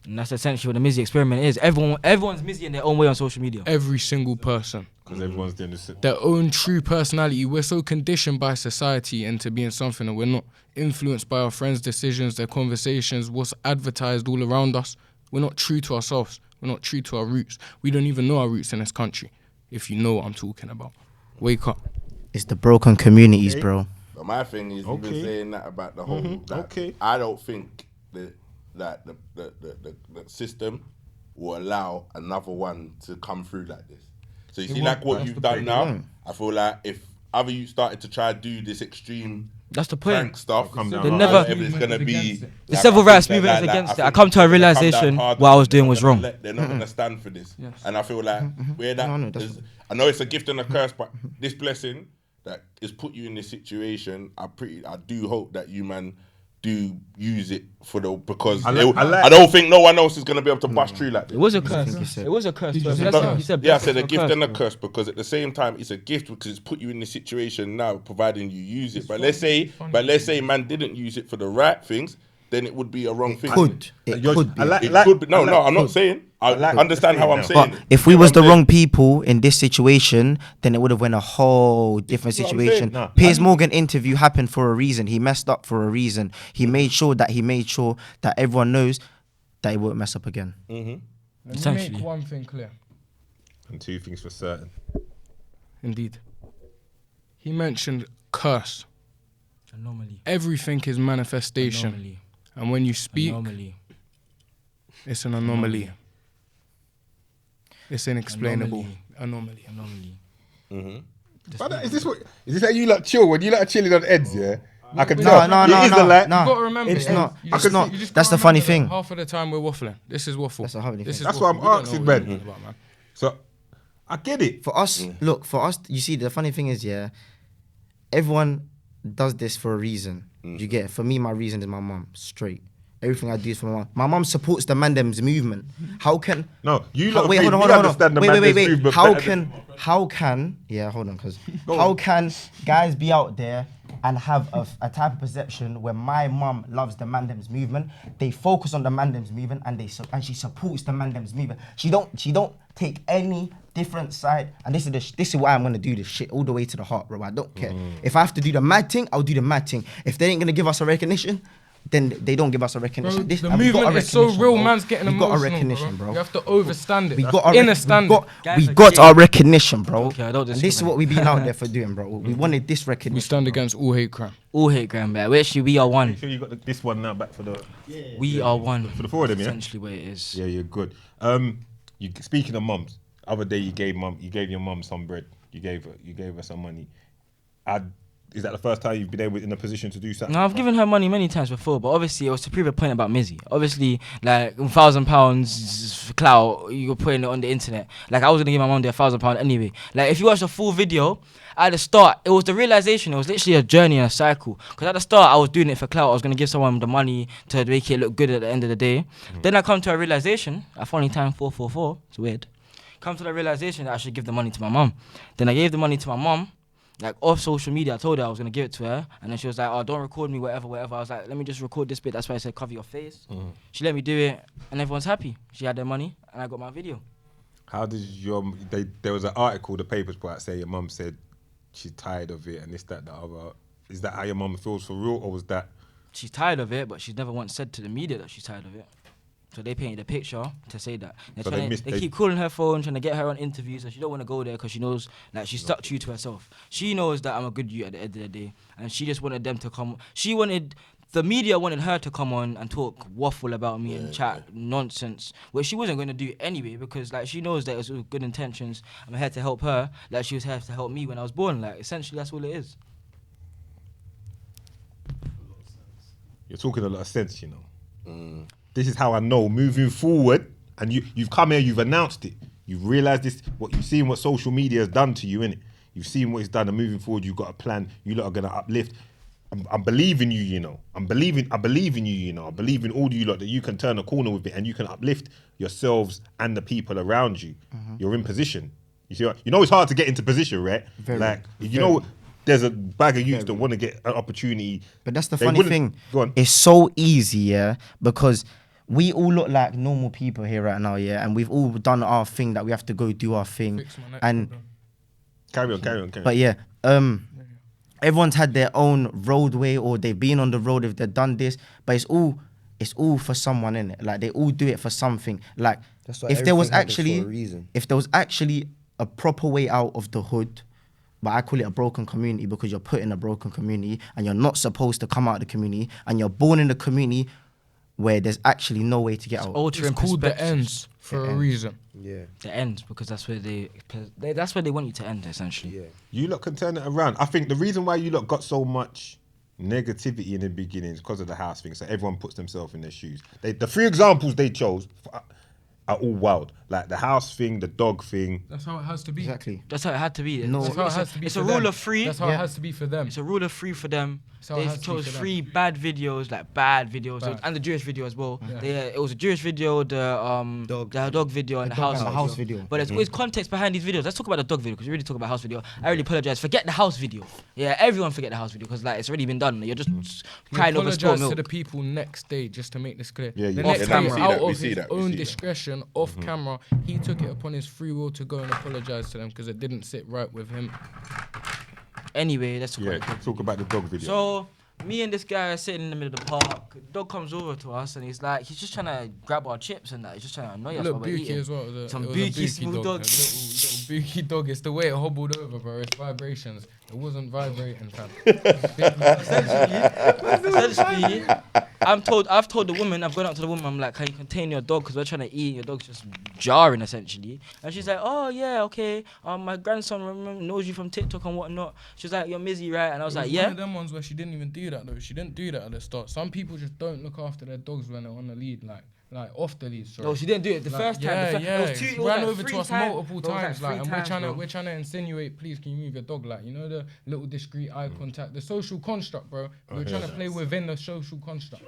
[SPEAKER 3] And that's essentially what the Mizzy experiment is. Everyone's Mizzy in their own way on social media.
[SPEAKER 4] Every single person.
[SPEAKER 2] Because everyone's doing this.
[SPEAKER 4] Their own true personality. We're so conditioned by society into being something, and we're not influenced by our friends' decisions, their conversations, what's advertised all around us. We're not true to ourselves. We're not true to our roots. We don't even know our roots in this country, if you know what I'm talking about. Wake up.
[SPEAKER 6] It's the broken communities,
[SPEAKER 2] Okay.
[SPEAKER 6] bro.
[SPEAKER 1] But my thing is, you've been
[SPEAKER 2] Okay.
[SPEAKER 1] saying that about the whole. That
[SPEAKER 2] Okay.
[SPEAKER 1] I don't think that the system will allow another one to come through like this. So you see, like what you've done now, I feel like if other you started to try to do this extreme
[SPEAKER 3] That's the
[SPEAKER 1] prank
[SPEAKER 3] point.
[SPEAKER 1] stuff,
[SPEAKER 2] Come down
[SPEAKER 3] They
[SPEAKER 2] hard.
[SPEAKER 3] never-
[SPEAKER 1] whatever it's gonna be.
[SPEAKER 3] The civil rights movement is against it. I come to a realization what I was doing was wrong.
[SPEAKER 1] They're not gonna stand for this,
[SPEAKER 3] Yes.
[SPEAKER 1] and I feel like where that
[SPEAKER 6] No, that's-
[SPEAKER 1] is, I know it's a gift and a curse, but this blessing that has put you in this situation, I do hope that you man do use it for the because
[SPEAKER 2] I like-
[SPEAKER 1] I don't think no one else is gonna be able to bust through like this.
[SPEAKER 3] It was a curse. It was a curse. But
[SPEAKER 4] say
[SPEAKER 3] that's
[SPEAKER 4] that?
[SPEAKER 3] what you said.
[SPEAKER 1] Yeah, I
[SPEAKER 3] blessing
[SPEAKER 1] said a
[SPEAKER 3] or
[SPEAKER 1] gift
[SPEAKER 3] curse,
[SPEAKER 1] and a
[SPEAKER 3] bro.
[SPEAKER 1] curse because at the same time it's a gift because it's put you in this situation now, providing you use it. But let's say man didn't use it for the right things, then it would be a wrong thing.
[SPEAKER 6] It
[SPEAKER 2] Yours-
[SPEAKER 6] could be.
[SPEAKER 1] It could be. No, I'm not saying. I
[SPEAKER 2] like
[SPEAKER 1] understand how I'm
[SPEAKER 2] what
[SPEAKER 1] saying.
[SPEAKER 6] But
[SPEAKER 1] it.
[SPEAKER 6] if we
[SPEAKER 1] You know
[SPEAKER 6] was
[SPEAKER 1] what
[SPEAKER 6] the
[SPEAKER 1] I'm
[SPEAKER 6] wrong
[SPEAKER 1] saying?
[SPEAKER 6] people in this situation, then it would have went a whole different
[SPEAKER 1] That's what I'm
[SPEAKER 6] situation.
[SPEAKER 1] saying.
[SPEAKER 2] Nah,
[SPEAKER 6] Piers Morgan interview happened for a reason. He messed up for a reason. He made sure that everyone knows that he won't mess up again.
[SPEAKER 4] Let me
[SPEAKER 3] Essentially.
[SPEAKER 4] make one thing clear.
[SPEAKER 2] And two things for certain.
[SPEAKER 4] Indeed. He mentioned curse.
[SPEAKER 3] Anomaly.
[SPEAKER 4] Everything is manifestation.
[SPEAKER 3] Anomaly.
[SPEAKER 4] And when you speak,
[SPEAKER 3] Anomaly.
[SPEAKER 4] it's an anomaly. It's inexplainable.
[SPEAKER 3] Anomaly.
[SPEAKER 4] Anomaly.
[SPEAKER 3] Anomaly.
[SPEAKER 2] But is this how you like chill? When you like chilling on ends, yeah? I can
[SPEAKER 4] No,
[SPEAKER 2] tell.
[SPEAKER 6] no,
[SPEAKER 2] It is a lie.
[SPEAKER 4] You gotta remember,
[SPEAKER 6] It's
[SPEAKER 4] yeah,
[SPEAKER 6] not.
[SPEAKER 4] you
[SPEAKER 6] It's
[SPEAKER 4] just-
[SPEAKER 6] not.
[SPEAKER 4] you just
[SPEAKER 6] That's
[SPEAKER 4] gotta
[SPEAKER 6] the funny
[SPEAKER 4] remember that
[SPEAKER 6] thing.
[SPEAKER 4] Half of the time we're waffling. This is waffle.
[SPEAKER 6] That's the funny
[SPEAKER 4] This
[SPEAKER 6] thing.
[SPEAKER 4] is
[SPEAKER 2] That's what I'm
[SPEAKER 4] waffle. We don't know
[SPEAKER 2] asking,
[SPEAKER 4] what you're
[SPEAKER 2] man.
[SPEAKER 4] talking about, man.
[SPEAKER 2] So I get it.
[SPEAKER 6] For us, you see, the funny thing is, yeah, everyone does this for a reason. You get it? For me, my reason is my mum, straight. Everything I do is for my mum. My mum supports the Mandem's movement. How can...
[SPEAKER 2] No, you
[SPEAKER 6] How-
[SPEAKER 2] lot
[SPEAKER 6] wait,
[SPEAKER 2] agree,
[SPEAKER 6] hold on,
[SPEAKER 2] we
[SPEAKER 6] hold on,
[SPEAKER 2] understand the
[SPEAKER 6] wait,
[SPEAKER 2] Mandem's
[SPEAKER 6] wait.
[SPEAKER 2] movement
[SPEAKER 6] How
[SPEAKER 2] better than-
[SPEAKER 6] can, yeah, hold on, because
[SPEAKER 2] Go
[SPEAKER 6] how
[SPEAKER 2] on.
[SPEAKER 6] can guys be out there and have a type of perception where my mum loves the Mandem's movement, they focus on the Mandem's movement and she supports the Mandem's movement. She don't take any different side, and this is why I'm gonna do this shit all the way to the heart, bro. I don't care. If I have to do the mad thing, I'll do the mad thing. If they ain't gonna give us a recognition, then they don't give us a recognition.
[SPEAKER 4] Bro,
[SPEAKER 6] This-
[SPEAKER 4] the
[SPEAKER 6] and we got a
[SPEAKER 4] movement is so
[SPEAKER 6] recognition,
[SPEAKER 4] real,
[SPEAKER 6] bro.
[SPEAKER 4] man's getting
[SPEAKER 6] We
[SPEAKER 4] emotional.
[SPEAKER 6] got a recognition, bro.
[SPEAKER 4] You have to overstand it.
[SPEAKER 6] We got our
[SPEAKER 4] understand it.
[SPEAKER 3] Guys
[SPEAKER 6] we
[SPEAKER 3] are
[SPEAKER 6] got
[SPEAKER 3] gay.
[SPEAKER 6] our recognition, bro.
[SPEAKER 3] Okay, I don't
[SPEAKER 6] and this is
[SPEAKER 3] discriminate.
[SPEAKER 6] what we've been out there for doing, bro. We wanted this recognition.
[SPEAKER 4] We stand
[SPEAKER 6] bro.
[SPEAKER 4] against all hate crime.
[SPEAKER 3] All hate crime, man. Actually, we are one.
[SPEAKER 2] Make sure you got this one now back for the
[SPEAKER 3] We are one.
[SPEAKER 2] for the four of them, yeah.
[SPEAKER 3] Essentially, what it is.
[SPEAKER 2] Yeah, you're good. You speaking of mums, other day you gave your mum some bread. You gave her some money. Is that the first time you've been able in a position to do something?
[SPEAKER 3] No, I've given her money many times before, but obviously it was to prove a point about Mizzy. Obviously, like £1,000 clout, you're putting it on the internet. Like I was gonna give my mum the £1,000 anyway. Like if you watch the full video, at the start, it was the realization. It was literally a journey and a cycle. Because at the start, I was doing it for clout. I was gonna give someone the money to make it look good at the end of the day. Then I come to a realization. I finally timed 444. It's weird. Come to the realization that I should give the money to my mum. Then I gave the money to my mum. Like off social media, I told her I was gonna give it to her, and then she was like, "Oh, don't record me, whatever." I was like, "Let me just record this bit." That's why I said cover your face. She let me do it, and everyone's happy. She had their money, and I got my video.
[SPEAKER 2] How did there was an article the papers put out say your mum said she's tired of it and this, that, the other. Is that how your mum feels for real, or was that?
[SPEAKER 3] She's tired of it, but she's never once said to the media that she's tired of it. So they painted a picture to say that.
[SPEAKER 2] So
[SPEAKER 3] They keep calling her phone, trying to get her on interviews, and she don't want to go there because she knows, like, she's stuck true to herself. She knows that I'm a good youth at the end of the day, and she just wanted them to come. The media wanted her to come on and talk waffle about me and chat nonsense, which she wasn't going to do anyway because, like, she knows that it was with good intentions. I'm here to help her, like she was here to help me when I was born. Like, essentially, that's all it is.
[SPEAKER 2] You're talking a lot of sense, you know. this is how I know moving forward. And you've come here, you've announced it. You've realised this, you've seen what social media has done to you, innit? You've seen what it's done, and moving forward, you've got a plan. You lot are gonna uplift. I'm believing you, you know. I believe in you, you know. I believe in all of you lot that you can turn a corner with it and you can uplift yourselves and the people around you. You're in position. You see, you know it's hard to get into position, right? You know, there's a bag of youths that want to get an opportunity.
[SPEAKER 6] But that's the
[SPEAKER 2] They
[SPEAKER 6] funny
[SPEAKER 2] wouldn't-
[SPEAKER 6] thing.
[SPEAKER 2] Go on.
[SPEAKER 6] It's so easy, yeah, because we all look like normal people here right now, yeah, and we've all done our thing that we have to go do our thing.
[SPEAKER 4] Fix my neck
[SPEAKER 6] And
[SPEAKER 4] problem.
[SPEAKER 2] Carry on.
[SPEAKER 6] but yeah, everyone's had their own roadway, or they've been on the road if they've done this, but it's all for someone, in it. Like they all do it for something. Like
[SPEAKER 7] That's why
[SPEAKER 6] if there was
[SPEAKER 7] everything happens for a reason.
[SPEAKER 6] if there was actually a proper way out of the hood, but I call it a broken community because you're put in a broken community and you're not supposed to come out of the community, and you're born in the community where there's actually no way to get out.
[SPEAKER 3] Altering
[SPEAKER 4] It's called the
[SPEAKER 3] perspectives.
[SPEAKER 4] ends for a
[SPEAKER 6] ends.
[SPEAKER 4] reason.
[SPEAKER 7] Yeah.
[SPEAKER 3] The ends, because that's where that's where they want you to end, essentially.
[SPEAKER 7] Yeah.
[SPEAKER 2] You lot can turn it around. I think the reason why you lot got so much negativity in the beginning is because of the house thing. So everyone puts themselves in their shoes. The three examples they chose are all wild. Like the house thing, the dog thing.
[SPEAKER 4] That's how it has to be.
[SPEAKER 6] Exactly.
[SPEAKER 3] That's how it had to be.
[SPEAKER 6] No.
[SPEAKER 4] That's how it has to be.
[SPEAKER 3] It's
[SPEAKER 4] for
[SPEAKER 3] a rule
[SPEAKER 4] them.
[SPEAKER 3] of three.
[SPEAKER 4] That's how it has to be for them.
[SPEAKER 3] It's a rule of three for them.
[SPEAKER 4] how it
[SPEAKER 3] They
[SPEAKER 4] has to be
[SPEAKER 3] chose
[SPEAKER 4] for them.
[SPEAKER 3] 3 bad videos, like bad videos,
[SPEAKER 4] Bad.
[SPEAKER 3] and the Jewish video as well.
[SPEAKER 4] Yeah.
[SPEAKER 3] It was a Jewish video, the dog video, and the
[SPEAKER 6] dog
[SPEAKER 3] house
[SPEAKER 6] and the house video.
[SPEAKER 3] But there's context behind these videos. Let's talk about the dog video because we really talk about house video. I really apologize. Forget the house video. Yeah, everyone forget the house video because like it's already been done. You're just
[SPEAKER 4] He
[SPEAKER 3] crying over spilled
[SPEAKER 4] apologized to
[SPEAKER 3] milk.
[SPEAKER 4] the people next day, just to make this clear.
[SPEAKER 2] Yeah,
[SPEAKER 4] the
[SPEAKER 2] yeah.
[SPEAKER 4] next
[SPEAKER 3] Off
[SPEAKER 4] day,
[SPEAKER 3] camera.
[SPEAKER 4] out
[SPEAKER 1] We
[SPEAKER 4] of
[SPEAKER 1] see
[SPEAKER 4] his
[SPEAKER 1] that, we
[SPEAKER 4] own
[SPEAKER 1] see that.
[SPEAKER 4] discretion, off camera, he took it upon his free will to go and apologize to them because it didn't sit right with him.
[SPEAKER 3] Anyway, let's talk
[SPEAKER 2] Yeah,
[SPEAKER 3] about the dog
[SPEAKER 2] talk about the dog video.
[SPEAKER 3] So me and this guy are sitting in the middle of the park. The dog comes over to us and he's just trying to grab our chips and that. He's just trying to annoy us
[SPEAKER 4] Little
[SPEAKER 3] while we're
[SPEAKER 4] Buki
[SPEAKER 3] eating.
[SPEAKER 4] as well. It was a
[SPEAKER 3] Buki,
[SPEAKER 4] Buki
[SPEAKER 3] smooth dog.
[SPEAKER 4] A little Buki dog. It's the way it hobbled over, bro. It's vibrations. It wasn't vibrating, fam.
[SPEAKER 3] Essentially, I've told the woman, I've gone up to the woman, I'm like, can you contain your dog? Because we're trying to eat, your dog's just jarring, essentially. And she's like, oh, yeah, okay. My grandson knows you from TikTok and whatnot. She's like, you're Mizzy, right? And I was
[SPEAKER 4] It
[SPEAKER 3] like,
[SPEAKER 4] was
[SPEAKER 3] yeah.
[SPEAKER 4] one of them ones where she didn't even do that though. She didn't do that at the start. Some people just don't look after their dogs when they're on the lead, like off the lead. Sorry.
[SPEAKER 3] No, she didn't do it the
[SPEAKER 4] Like,
[SPEAKER 3] first time.
[SPEAKER 4] Yeah,
[SPEAKER 3] It was
[SPEAKER 4] she
[SPEAKER 3] it was
[SPEAKER 4] ran
[SPEAKER 3] like
[SPEAKER 4] over
[SPEAKER 3] 3
[SPEAKER 4] to us
[SPEAKER 3] times.
[SPEAKER 4] multiple
[SPEAKER 3] It was
[SPEAKER 4] times,
[SPEAKER 3] like
[SPEAKER 4] and
[SPEAKER 3] 3 times, bro.
[SPEAKER 4] we're trying to insinuate, please, can you move your dog, like, you know, the little discreet eye contact, the social construct, bro. We were trying to play within the social construct,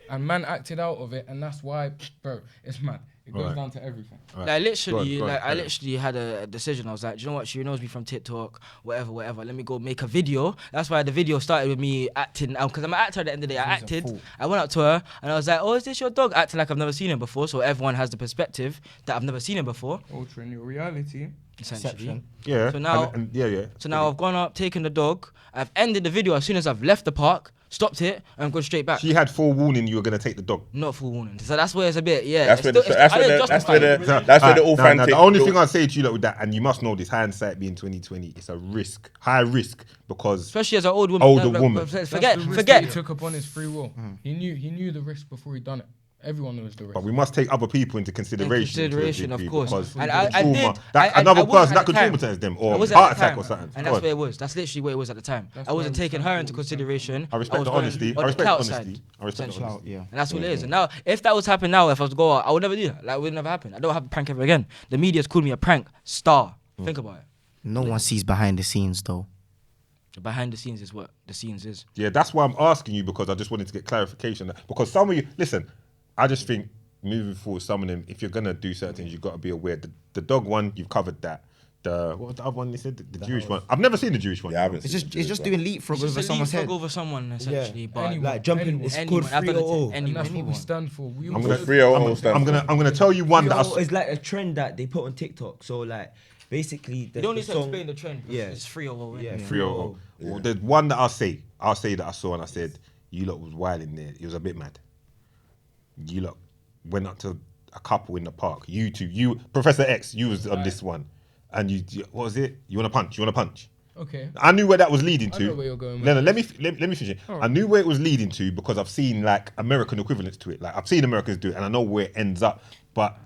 [SPEAKER 4] and man acted out of it, and that's why, bro, it's mad. It goes
[SPEAKER 2] Alright.
[SPEAKER 4] down to everything.
[SPEAKER 3] Like literally,
[SPEAKER 2] Go on,
[SPEAKER 3] I literally had a decision. I was like, do you know what? She knows me from TikTok, whatever. Let me go make a video. That's why the video started with me acting, because I'm an actor at the end of the day. I acted. I went up to her and I was like, oh, is this your dog? Acting like I've never seen him before, so everyone has the perspective that I've never seen him before,
[SPEAKER 4] Altering your reality.
[SPEAKER 3] essentially.
[SPEAKER 2] Yeah.
[SPEAKER 3] So now-
[SPEAKER 2] yeah.
[SPEAKER 3] So now I've gone up, taken the dog. I've ended the video as soon as I've left the park, stopped it, and gone straight back.
[SPEAKER 2] She had forewarning you were gonna take the dog.
[SPEAKER 3] Not full warning. So that's where it's a bit, yeah.
[SPEAKER 1] That's
[SPEAKER 3] it's
[SPEAKER 1] where
[SPEAKER 3] still-
[SPEAKER 1] the
[SPEAKER 3] it's- I didn't justify it.
[SPEAKER 1] that's where the all frantic.
[SPEAKER 2] The only thing I'd say to you lot with that, and you must know this, hindsight being 2020, it's a risk, high risk, because
[SPEAKER 3] Especially as an old woman.
[SPEAKER 2] Older woman.
[SPEAKER 4] That's
[SPEAKER 3] Forget,
[SPEAKER 4] the risk
[SPEAKER 3] forget.
[SPEAKER 4] that he took upon his free will. He knew the risk before he done it. Everyone knows the risk.
[SPEAKER 2] but we must take other people into consideration. to a
[SPEAKER 3] Consideration, of
[SPEAKER 2] degree,
[SPEAKER 3] course.
[SPEAKER 2] because
[SPEAKER 3] And I
[SPEAKER 2] trauma-
[SPEAKER 3] did.
[SPEAKER 2] that
[SPEAKER 3] I
[SPEAKER 2] another
[SPEAKER 3] wasn't
[SPEAKER 2] person
[SPEAKER 3] at
[SPEAKER 2] that
[SPEAKER 3] the
[SPEAKER 2] could
[SPEAKER 3] time.
[SPEAKER 2] traumatize them,
[SPEAKER 3] I
[SPEAKER 2] or
[SPEAKER 3] wasn't
[SPEAKER 2] heart
[SPEAKER 3] at the
[SPEAKER 2] attack
[SPEAKER 3] time.
[SPEAKER 2] or something.
[SPEAKER 3] And
[SPEAKER 2] Go
[SPEAKER 3] that's
[SPEAKER 2] on.
[SPEAKER 3] where it was. That's literally where it was at the time.
[SPEAKER 4] That's
[SPEAKER 3] I wasn't
[SPEAKER 4] why I'm
[SPEAKER 3] taking
[SPEAKER 4] trying
[SPEAKER 3] her
[SPEAKER 4] to
[SPEAKER 3] into
[SPEAKER 4] do something.
[SPEAKER 3] consideration.
[SPEAKER 2] I respect
[SPEAKER 3] was
[SPEAKER 2] the
[SPEAKER 3] going
[SPEAKER 2] honesty.
[SPEAKER 3] on
[SPEAKER 2] I respect
[SPEAKER 3] the
[SPEAKER 2] the
[SPEAKER 3] clout
[SPEAKER 2] honesty.
[SPEAKER 3] side,
[SPEAKER 2] I respect the
[SPEAKER 3] essentially.
[SPEAKER 2] honesty.
[SPEAKER 6] Yeah.
[SPEAKER 3] And that's what it is. And now, if that was happening now, if I was to go out, I would never do that. Like, it would never happen. I don't have a prank ever again. The media's called me a prank star. Think about it.
[SPEAKER 6] No one sees behind the scenes though.
[SPEAKER 3] Behind the scenes is what the scenes is.
[SPEAKER 2] Yeah, that's why I'm asking you, because I just wanted to get clarification. Because some of you, listen, I just think moving forward, some of them, if you're gonna do certain things, you've got to be aware. The dog one, you've covered that. What was the other one they said? The Jewish one. I've never seen the Jewish one.
[SPEAKER 1] Yeah, I haven't
[SPEAKER 6] It's
[SPEAKER 1] seen
[SPEAKER 6] just
[SPEAKER 1] the
[SPEAKER 6] it's just
[SPEAKER 1] Jewish
[SPEAKER 6] doing leapfrog
[SPEAKER 3] It's
[SPEAKER 6] over
[SPEAKER 3] just a
[SPEAKER 6] someone's
[SPEAKER 3] leapfrog
[SPEAKER 6] head.
[SPEAKER 3] over someone, essentially. But
[SPEAKER 4] Anyone.
[SPEAKER 7] Like jumping, it's called
[SPEAKER 3] I've done it to
[SPEAKER 7] 300.
[SPEAKER 4] And that's what we
[SPEAKER 3] anyone.
[SPEAKER 4] stand for. We
[SPEAKER 2] I'm
[SPEAKER 4] all
[SPEAKER 2] gonna,
[SPEAKER 1] one. 300
[SPEAKER 2] I'm
[SPEAKER 1] stands for-
[SPEAKER 2] gonna tell you one that I
[SPEAKER 7] It's like a trend that they put on TikTok. So like, basically,
[SPEAKER 3] You
[SPEAKER 7] there's
[SPEAKER 3] don't
[SPEAKER 7] the
[SPEAKER 3] need to
[SPEAKER 7] song.
[SPEAKER 3] explain the trend.
[SPEAKER 7] Yeah.
[SPEAKER 3] It's 300.
[SPEAKER 7] Yeah,
[SPEAKER 2] 300. Well, there's one that I'll say that I saw and I said, you lot was wild in there. It was a bit mad. You lot went up to a couple in the park. You, Professor X, you was on this one. And you what was it? You want to punch?
[SPEAKER 4] Okay.
[SPEAKER 2] I knew where that was leading
[SPEAKER 4] I
[SPEAKER 2] to.
[SPEAKER 4] know where you're going with
[SPEAKER 2] No, let me finish it.
[SPEAKER 4] Alright.
[SPEAKER 2] I knew where it was leading to because I've seen like American equivalents to it. Like I've seen Americans do it and I know where it ends up. But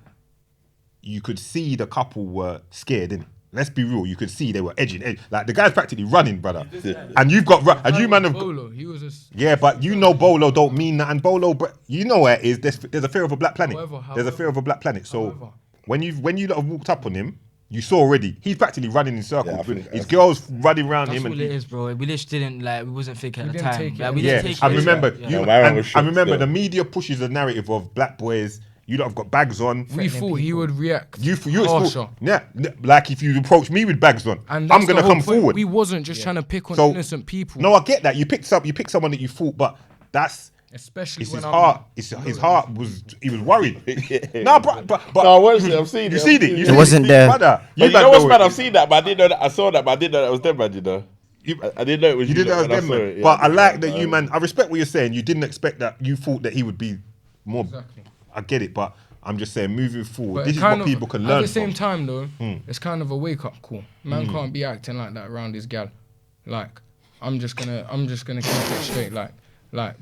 [SPEAKER 2] you could see the couple were scared, innit? let's be real. You could see they were edging. Like the guy's practically running, brother. And you've got and you man have.
[SPEAKER 4] Bolo, he was just.
[SPEAKER 2] Yeah, but you know Bolo don't mean that, and Bolo, but you know where it is. There's a fear of a black planet. There's a fear of a black planet. So when you lot have walked up on him, you saw already he's practically running in circles. His girls running around
[SPEAKER 3] That's
[SPEAKER 2] him.
[SPEAKER 3] all it is, bro. We literally didn't we wasn't thinking at the
[SPEAKER 4] didn't
[SPEAKER 3] time.
[SPEAKER 4] take it.
[SPEAKER 3] Like, we
[SPEAKER 2] Yeah,
[SPEAKER 3] didn't take
[SPEAKER 2] I
[SPEAKER 3] it.
[SPEAKER 2] remember.
[SPEAKER 3] Yeah.
[SPEAKER 2] I remember the media pushes the narrative of black boys. You lot have got bags on.
[SPEAKER 4] We thought he would react.
[SPEAKER 2] You
[SPEAKER 4] harsher.
[SPEAKER 2] yeah, like if you approach me with bags on,
[SPEAKER 4] And
[SPEAKER 2] I'm
[SPEAKER 4] that's
[SPEAKER 2] gonna
[SPEAKER 4] the whole
[SPEAKER 2] come
[SPEAKER 4] point.
[SPEAKER 2] forward.
[SPEAKER 4] We wasn't just trying to pick on
[SPEAKER 2] So-
[SPEAKER 4] innocent people.
[SPEAKER 2] No, I get that. You picked someone that you thought, but that's
[SPEAKER 4] Especially
[SPEAKER 2] it's
[SPEAKER 4] when
[SPEAKER 2] his
[SPEAKER 4] I'm
[SPEAKER 2] heart. His heart was. He was worried. No, but
[SPEAKER 1] No, I watched it. I've seen it.
[SPEAKER 2] you seen it. You
[SPEAKER 6] It
[SPEAKER 2] seen
[SPEAKER 6] wasn't
[SPEAKER 2] it,
[SPEAKER 6] there.
[SPEAKER 2] brother.
[SPEAKER 1] But you
[SPEAKER 2] man
[SPEAKER 1] know what's
[SPEAKER 2] know
[SPEAKER 1] mad?
[SPEAKER 2] it.
[SPEAKER 1] I've seen that, but I didn't know that. I saw that, but I didn't know that was them, man. You know, I didn't know it was
[SPEAKER 2] You
[SPEAKER 1] you.
[SPEAKER 2] did that as
[SPEAKER 1] when I
[SPEAKER 2] them,
[SPEAKER 1] saw
[SPEAKER 2] man.
[SPEAKER 1] it, yeah.
[SPEAKER 2] But I like that you, man. I respect what you're saying. You didn't expect that. You thought that he would be more.
[SPEAKER 4] Exactly.
[SPEAKER 2] I get it, but I'm just saying, moving forward,
[SPEAKER 4] But
[SPEAKER 2] this
[SPEAKER 4] it
[SPEAKER 2] is
[SPEAKER 4] kind
[SPEAKER 2] what
[SPEAKER 4] of-
[SPEAKER 2] people can
[SPEAKER 4] At
[SPEAKER 2] learn
[SPEAKER 4] the same
[SPEAKER 2] from.
[SPEAKER 4] time, though, it's kind of a wake up call. Man can't be acting like that around his gal. Like, I'm just gonna keep it straight. Like,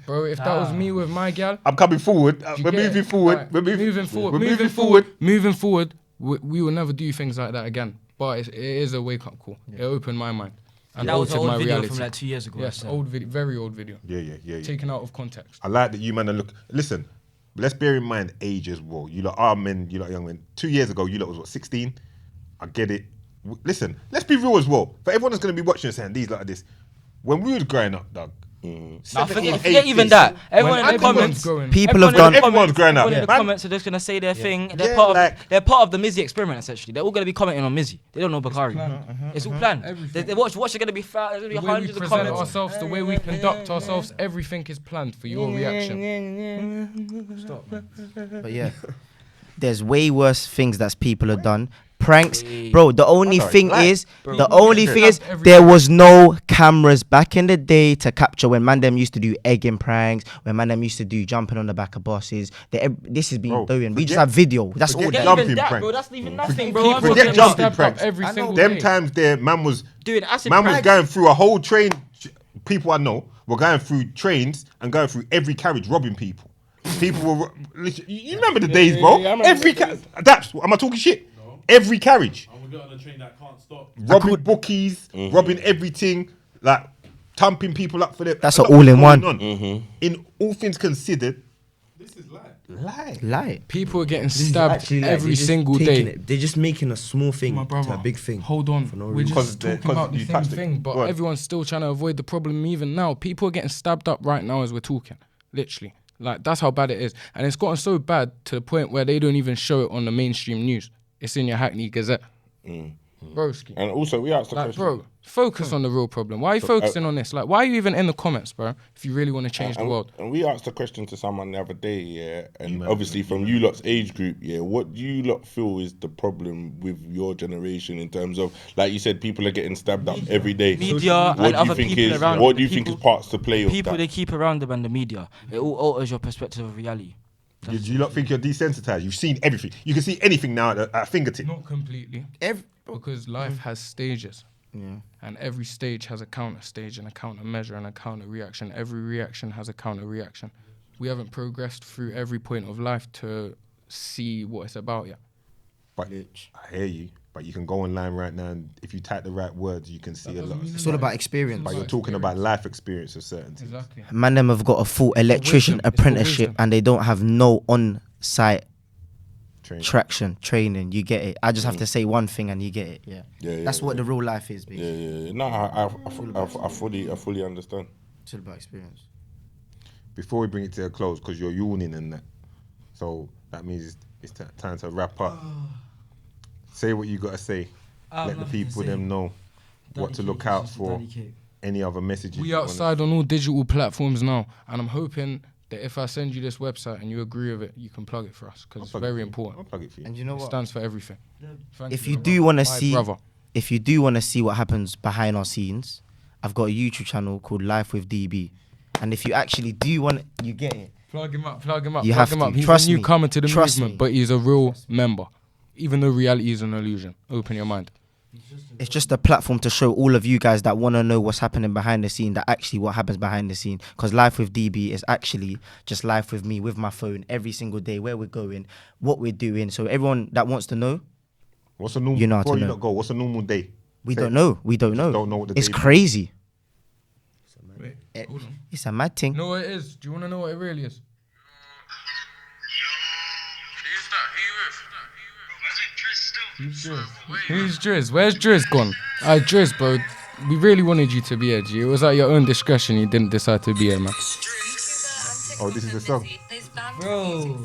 [SPEAKER 4] bro, if that was me with my gal,
[SPEAKER 2] I'm coming forward.
[SPEAKER 4] you
[SPEAKER 2] We're
[SPEAKER 4] get
[SPEAKER 2] moving
[SPEAKER 4] it?
[SPEAKER 2] forward.
[SPEAKER 4] Like,
[SPEAKER 2] We're
[SPEAKER 4] moving forward.
[SPEAKER 2] We're
[SPEAKER 4] Moving forward. We will never do things like that again. But it is a wake up call. It opened my mind.
[SPEAKER 3] And that was an
[SPEAKER 4] altered
[SPEAKER 3] old
[SPEAKER 4] my
[SPEAKER 3] video
[SPEAKER 4] reality.
[SPEAKER 3] from like 2 years ago.
[SPEAKER 4] Yes,
[SPEAKER 3] so.
[SPEAKER 4] old video, very old video.
[SPEAKER 2] Yeah.
[SPEAKER 4] Taken out of context.
[SPEAKER 2] I like that you man are look. Listen, let's bear in mind age as well. You lot are men. You lot are young men. 2 years ago, you lot was what 16. I get it. Listen, let's be real as well. For everyone that's gonna be watching and saying these like this, when we was growing up, dog.
[SPEAKER 3] Nah, forget even that. Everyone in the comments.
[SPEAKER 6] People have
[SPEAKER 3] Everyone in
[SPEAKER 6] gone.
[SPEAKER 3] the
[SPEAKER 2] Everyone's growing up.
[SPEAKER 3] Everyone in the
[SPEAKER 2] Man-
[SPEAKER 3] comments are just gonna say their thing.
[SPEAKER 2] Yeah,
[SPEAKER 3] They're part of the Mizzy experiment. Essentially, they're all gonna be commenting on Mizzy. They don't know Bakari. It's all planned.
[SPEAKER 4] Everything.
[SPEAKER 3] They watch are gonna be there's gonna be
[SPEAKER 4] The way we
[SPEAKER 3] hundreds of
[SPEAKER 4] present
[SPEAKER 3] comments.
[SPEAKER 4] ourselves, the way we conduct ourselves, everything is planned for your reaction.
[SPEAKER 6] But yeah, there's way worse things that people have done. Pranks, bro. The only thing is, there was no cameras back in the day to capture when man them used to do egging pranks, when man them used to do jumping on the back of buses. This has been
[SPEAKER 2] Bro,
[SPEAKER 6] doing. We just
[SPEAKER 2] forget-
[SPEAKER 6] have video. That's all.
[SPEAKER 2] forget
[SPEAKER 6] There.
[SPEAKER 2] jumping
[SPEAKER 3] Even that,
[SPEAKER 2] prank.
[SPEAKER 3] bro. That's even nothing, bro.
[SPEAKER 4] People
[SPEAKER 3] I'm
[SPEAKER 2] Forget
[SPEAKER 4] getting
[SPEAKER 3] talking
[SPEAKER 2] jumping
[SPEAKER 4] stabbed
[SPEAKER 2] pranks.
[SPEAKER 4] up every single
[SPEAKER 2] Them
[SPEAKER 4] day.
[SPEAKER 2] times there, man was
[SPEAKER 3] doing acid
[SPEAKER 2] man was
[SPEAKER 3] pranks.
[SPEAKER 2] going through a whole train. People I know were going through trains and going through every carriage robbing people. People were. You remember the days, bro?
[SPEAKER 5] yeah, I remember
[SPEAKER 2] Every
[SPEAKER 5] the days.
[SPEAKER 2] that's. Am I talking shit?
[SPEAKER 5] No.
[SPEAKER 2] Every carriage,
[SPEAKER 5] And we get on a train that can't stop.
[SPEAKER 2] robbing bookies, robbing everything, like thumping people up for their.
[SPEAKER 6] That's
[SPEAKER 2] a
[SPEAKER 6] a
[SPEAKER 2] lot was
[SPEAKER 6] all-in-one.
[SPEAKER 2] going on. In all things considered,
[SPEAKER 5] This is life.
[SPEAKER 2] lie.
[SPEAKER 6] Lie.
[SPEAKER 4] People are getting
[SPEAKER 7] This is
[SPEAKER 4] stabbed
[SPEAKER 7] actually like,
[SPEAKER 4] every
[SPEAKER 7] they're just
[SPEAKER 4] single
[SPEAKER 7] taking
[SPEAKER 4] day.
[SPEAKER 7] it- They're just making a small thing
[SPEAKER 4] My brother,
[SPEAKER 7] to a big thing.
[SPEAKER 4] Hold on,
[SPEAKER 7] for no
[SPEAKER 4] we're
[SPEAKER 7] reason.
[SPEAKER 4] just talking about the
[SPEAKER 2] you
[SPEAKER 4] same
[SPEAKER 2] touched it.
[SPEAKER 4] thing, but
[SPEAKER 2] Go on.
[SPEAKER 4] everyone's still trying to avoid the problem even now. People are getting stabbed up right now as we're talking, literally. Like, that's how bad it is. And it's gotten so bad to the point where they don't even show it on the mainstream news. It's in your Hackney Gazette. Broski.
[SPEAKER 1] And also, we asked the
[SPEAKER 4] Like,
[SPEAKER 1] question.
[SPEAKER 4] bro, focus on the real problem. Why are you focusing on this? Like, why are you even in the comments, bro, if you really want to change the world?
[SPEAKER 1] And we asked a question to someone the other day, yeah, and obviously from you lot's age group, yeah, what do you lot feel is the problem with your generation in terms of, like you said, people are getting stabbed up every day.
[SPEAKER 3] Media
[SPEAKER 1] What
[SPEAKER 3] and
[SPEAKER 1] do you
[SPEAKER 3] other
[SPEAKER 1] think
[SPEAKER 3] people
[SPEAKER 1] is
[SPEAKER 3] around
[SPEAKER 1] what
[SPEAKER 3] them,
[SPEAKER 1] do you think is
[SPEAKER 3] people-
[SPEAKER 1] parts to play of
[SPEAKER 3] People
[SPEAKER 1] that?
[SPEAKER 3] they keep around them and the media. It all alters your perspective of reality.
[SPEAKER 2] Do you lot think you're desensitized? You've seen everything. You can see anything now at a fingertip.
[SPEAKER 4] Not completely. Because life has stages.
[SPEAKER 6] Yeah.
[SPEAKER 4] And every stage has a counter stage and a counter measure and a counter reaction. Every reaction has a counter reaction. We haven't progressed through every point of life to see what it's about yet.
[SPEAKER 2] But I hear you. But you can go online right now, and if you type the right words, you can see a lot.
[SPEAKER 6] It's all about experience.
[SPEAKER 2] But you're talking about life experience of certain things.
[SPEAKER 4] Exactly.
[SPEAKER 6] Man, them have got a full electrician
[SPEAKER 4] wisdom. It's for
[SPEAKER 6] apprenticeship,
[SPEAKER 4] wisdom.
[SPEAKER 6] and they don't have no on-site
[SPEAKER 2] Training.
[SPEAKER 6] traction training. You get it. I just have to say one thing, and you get it. Yeah.
[SPEAKER 1] Yeah,
[SPEAKER 6] That's what the real life is, basically.
[SPEAKER 1] Yeah. No, I fully understand.
[SPEAKER 6] It's all about experience.
[SPEAKER 2] Before we bring it to a close, because you're yawning and that, so that means it's time to wrap up. Say what you got to say. Let the people them know what to look out for. Any other messages?
[SPEAKER 4] We
[SPEAKER 2] you wanna-
[SPEAKER 4] outside on all digital platforms now. And I'm hoping that if I send you this website and you agree with it, you can plug it for us. Because it's
[SPEAKER 2] plug it
[SPEAKER 4] very
[SPEAKER 2] for you.
[SPEAKER 4] important.
[SPEAKER 2] I'll plug it for you.
[SPEAKER 6] And you know
[SPEAKER 4] It
[SPEAKER 6] what?
[SPEAKER 4] stands for everything. Thank
[SPEAKER 6] If you
[SPEAKER 4] brother.
[SPEAKER 6] do want to
[SPEAKER 4] My
[SPEAKER 6] see,
[SPEAKER 4] brother.
[SPEAKER 6] if you do want to see what happens behind our scenes, I've got a YouTube channel called Life with DB, and if you actually do want, you get it.
[SPEAKER 4] Plug him up.
[SPEAKER 6] You
[SPEAKER 4] plug
[SPEAKER 6] have
[SPEAKER 4] him
[SPEAKER 6] to.
[SPEAKER 4] up. He's
[SPEAKER 6] Trust
[SPEAKER 4] a
[SPEAKER 6] me.
[SPEAKER 4] newcomer to the
[SPEAKER 6] Trust
[SPEAKER 4] movement,
[SPEAKER 6] me.
[SPEAKER 4] but he's a real member. Even though reality is an illusion. Open your mind.
[SPEAKER 6] It's just a platform to show all of you guys that want to know what's happening behind the scene, that actually what happens behind the scene. Because Life with DB is actually just life with me, with my phone, every single day, where we're going, what we're doing. So everyone that wants to know,
[SPEAKER 2] What's a normal?
[SPEAKER 6] You know how to
[SPEAKER 2] before you
[SPEAKER 6] know.
[SPEAKER 2] not go. What's a normal day?
[SPEAKER 6] We
[SPEAKER 2] Say
[SPEAKER 6] don't
[SPEAKER 2] it.
[SPEAKER 6] know. We don't know.
[SPEAKER 2] Don't know what the
[SPEAKER 6] It's
[SPEAKER 2] day-
[SPEAKER 6] crazy.
[SPEAKER 4] Wait, hold on.
[SPEAKER 6] It's a mad thing.
[SPEAKER 4] You know what it is? Do you want to know what it really is? Who's Driz? Where's Driz gone? Driz, bro. We really wanted you to be here, G. It was at your own discretion you didn't decide to be here, man.
[SPEAKER 2] Oh, this is the song.
[SPEAKER 3] Bro.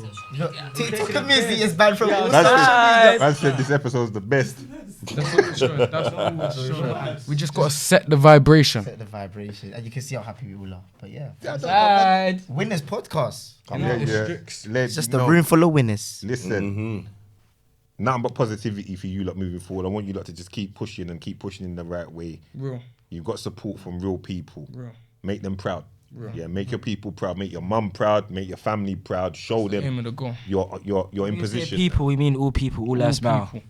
[SPEAKER 6] TikTok and Mizzy is banned from all
[SPEAKER 2] Man
[SPEAKER 6] social
[SPEAKER 2] said,
[SPEAKER 6] media.
[SPEAKER 2] man said this episode's the best.
[SPEAKER 4] That's what we're showing. That's what we're showing. We just gotta set the vibration.
[SPEAKER 6] Set the vibration, and you can see how happy we all are. But yeah,
[SPEAKER 3] Side.
[SPEAKER 6] winners podcast.
[SPEAKER 2] It's
[SPEAKER 6] Just a room full of winners.
[SPEAKER 2] Listen, nothing but positivity for you lot moving forward. I want you lot to just keep pushing and keep pushing in the right way.
[SPEAKER 4] Real.
[SPEAKER 2] You've got support from real people.
[SPEAKER 4] Real.
[SPEAKER 2] Make them proud.
[SPEAKER 4] Real.
[SPEAKER 2] Yeah, make your people proud. Make your mum proud. Make your family proud. Show
[SPEAKER 4] Aim
[SPEAKER 2] them
[SPEAKER 4] of the goal.
[SPEAKER 2] you're in
[SPEAKER 3] When we say
[SPEAKER 2] position.
[SPEAKER 3] people, we mean all people, all lives matter.
[SPEAKER 4] People.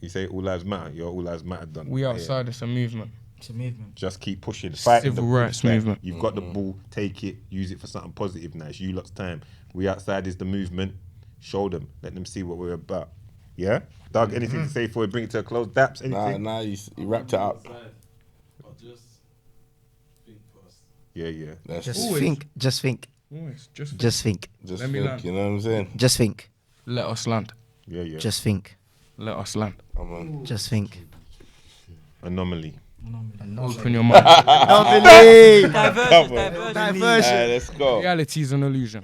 [SPEAKER 2] You say all lives matter. You're all lives matter done.
[SPEAKER 4] We
[SPEAKER 2] Yeah.
[SPEAKER 4] outside. It's a movement.
[SPEAKER 3] It's a movement.
[SPEAKER 2] Just keep pushing. Fight
[SPEAKER 4] Civil
[SPEAKER 2] the
[SPEAKER 4] rights
[SPEAKER 2] fight.
[SPEAKER 4] movement.
[SPEAKER 2] You've got the ball. Take it. Use it for something positive. Now it's you lot's time. We outside is the movement. Show them. Let them see what we're about. Yeah. Doug, anything to say before we bring it to a close? Daps, anything?
[SPEAKER 1] Nah, you wrapped it up.
[SPEAKER 5] But just think first.
[SPEAKER 2] Yeah.
[SPEAKER 1] That's
[SPEAKER 6] Just
[SPEAKER 4] Always.
[SPEAKER 6] think. Just think.
[SPEAKER 4] Always. Just
[SPEAKER 6] Just think.
[SPEAKER 1] just
[SPEAKER 4] Let me
[SPEAKER 1] think,
[SPEAKER 4] land.
[SPEAKER 1] you know what I'm saying?
[SPEAKER 6] Just think.
[SPEAKER 4] let us land.
[SPEAKER 2] Yeah.
[SPEAKER 6] Just think.
[SPEAKER 4] Let us land.
[SPEAKER 1] Come on.
[SPEAKER 6] Just think.
[SPEAKER 2] Anomaly.
[SPEAKER 4] Open your mind.
[SPEAKER 6] Anomaly.
[SPEAKER 3] Diversion.
[SPEAKER 6] Diversion.
[SPEAKER 1] Let's go.
[SPEAKER 4] Reality is an illusion.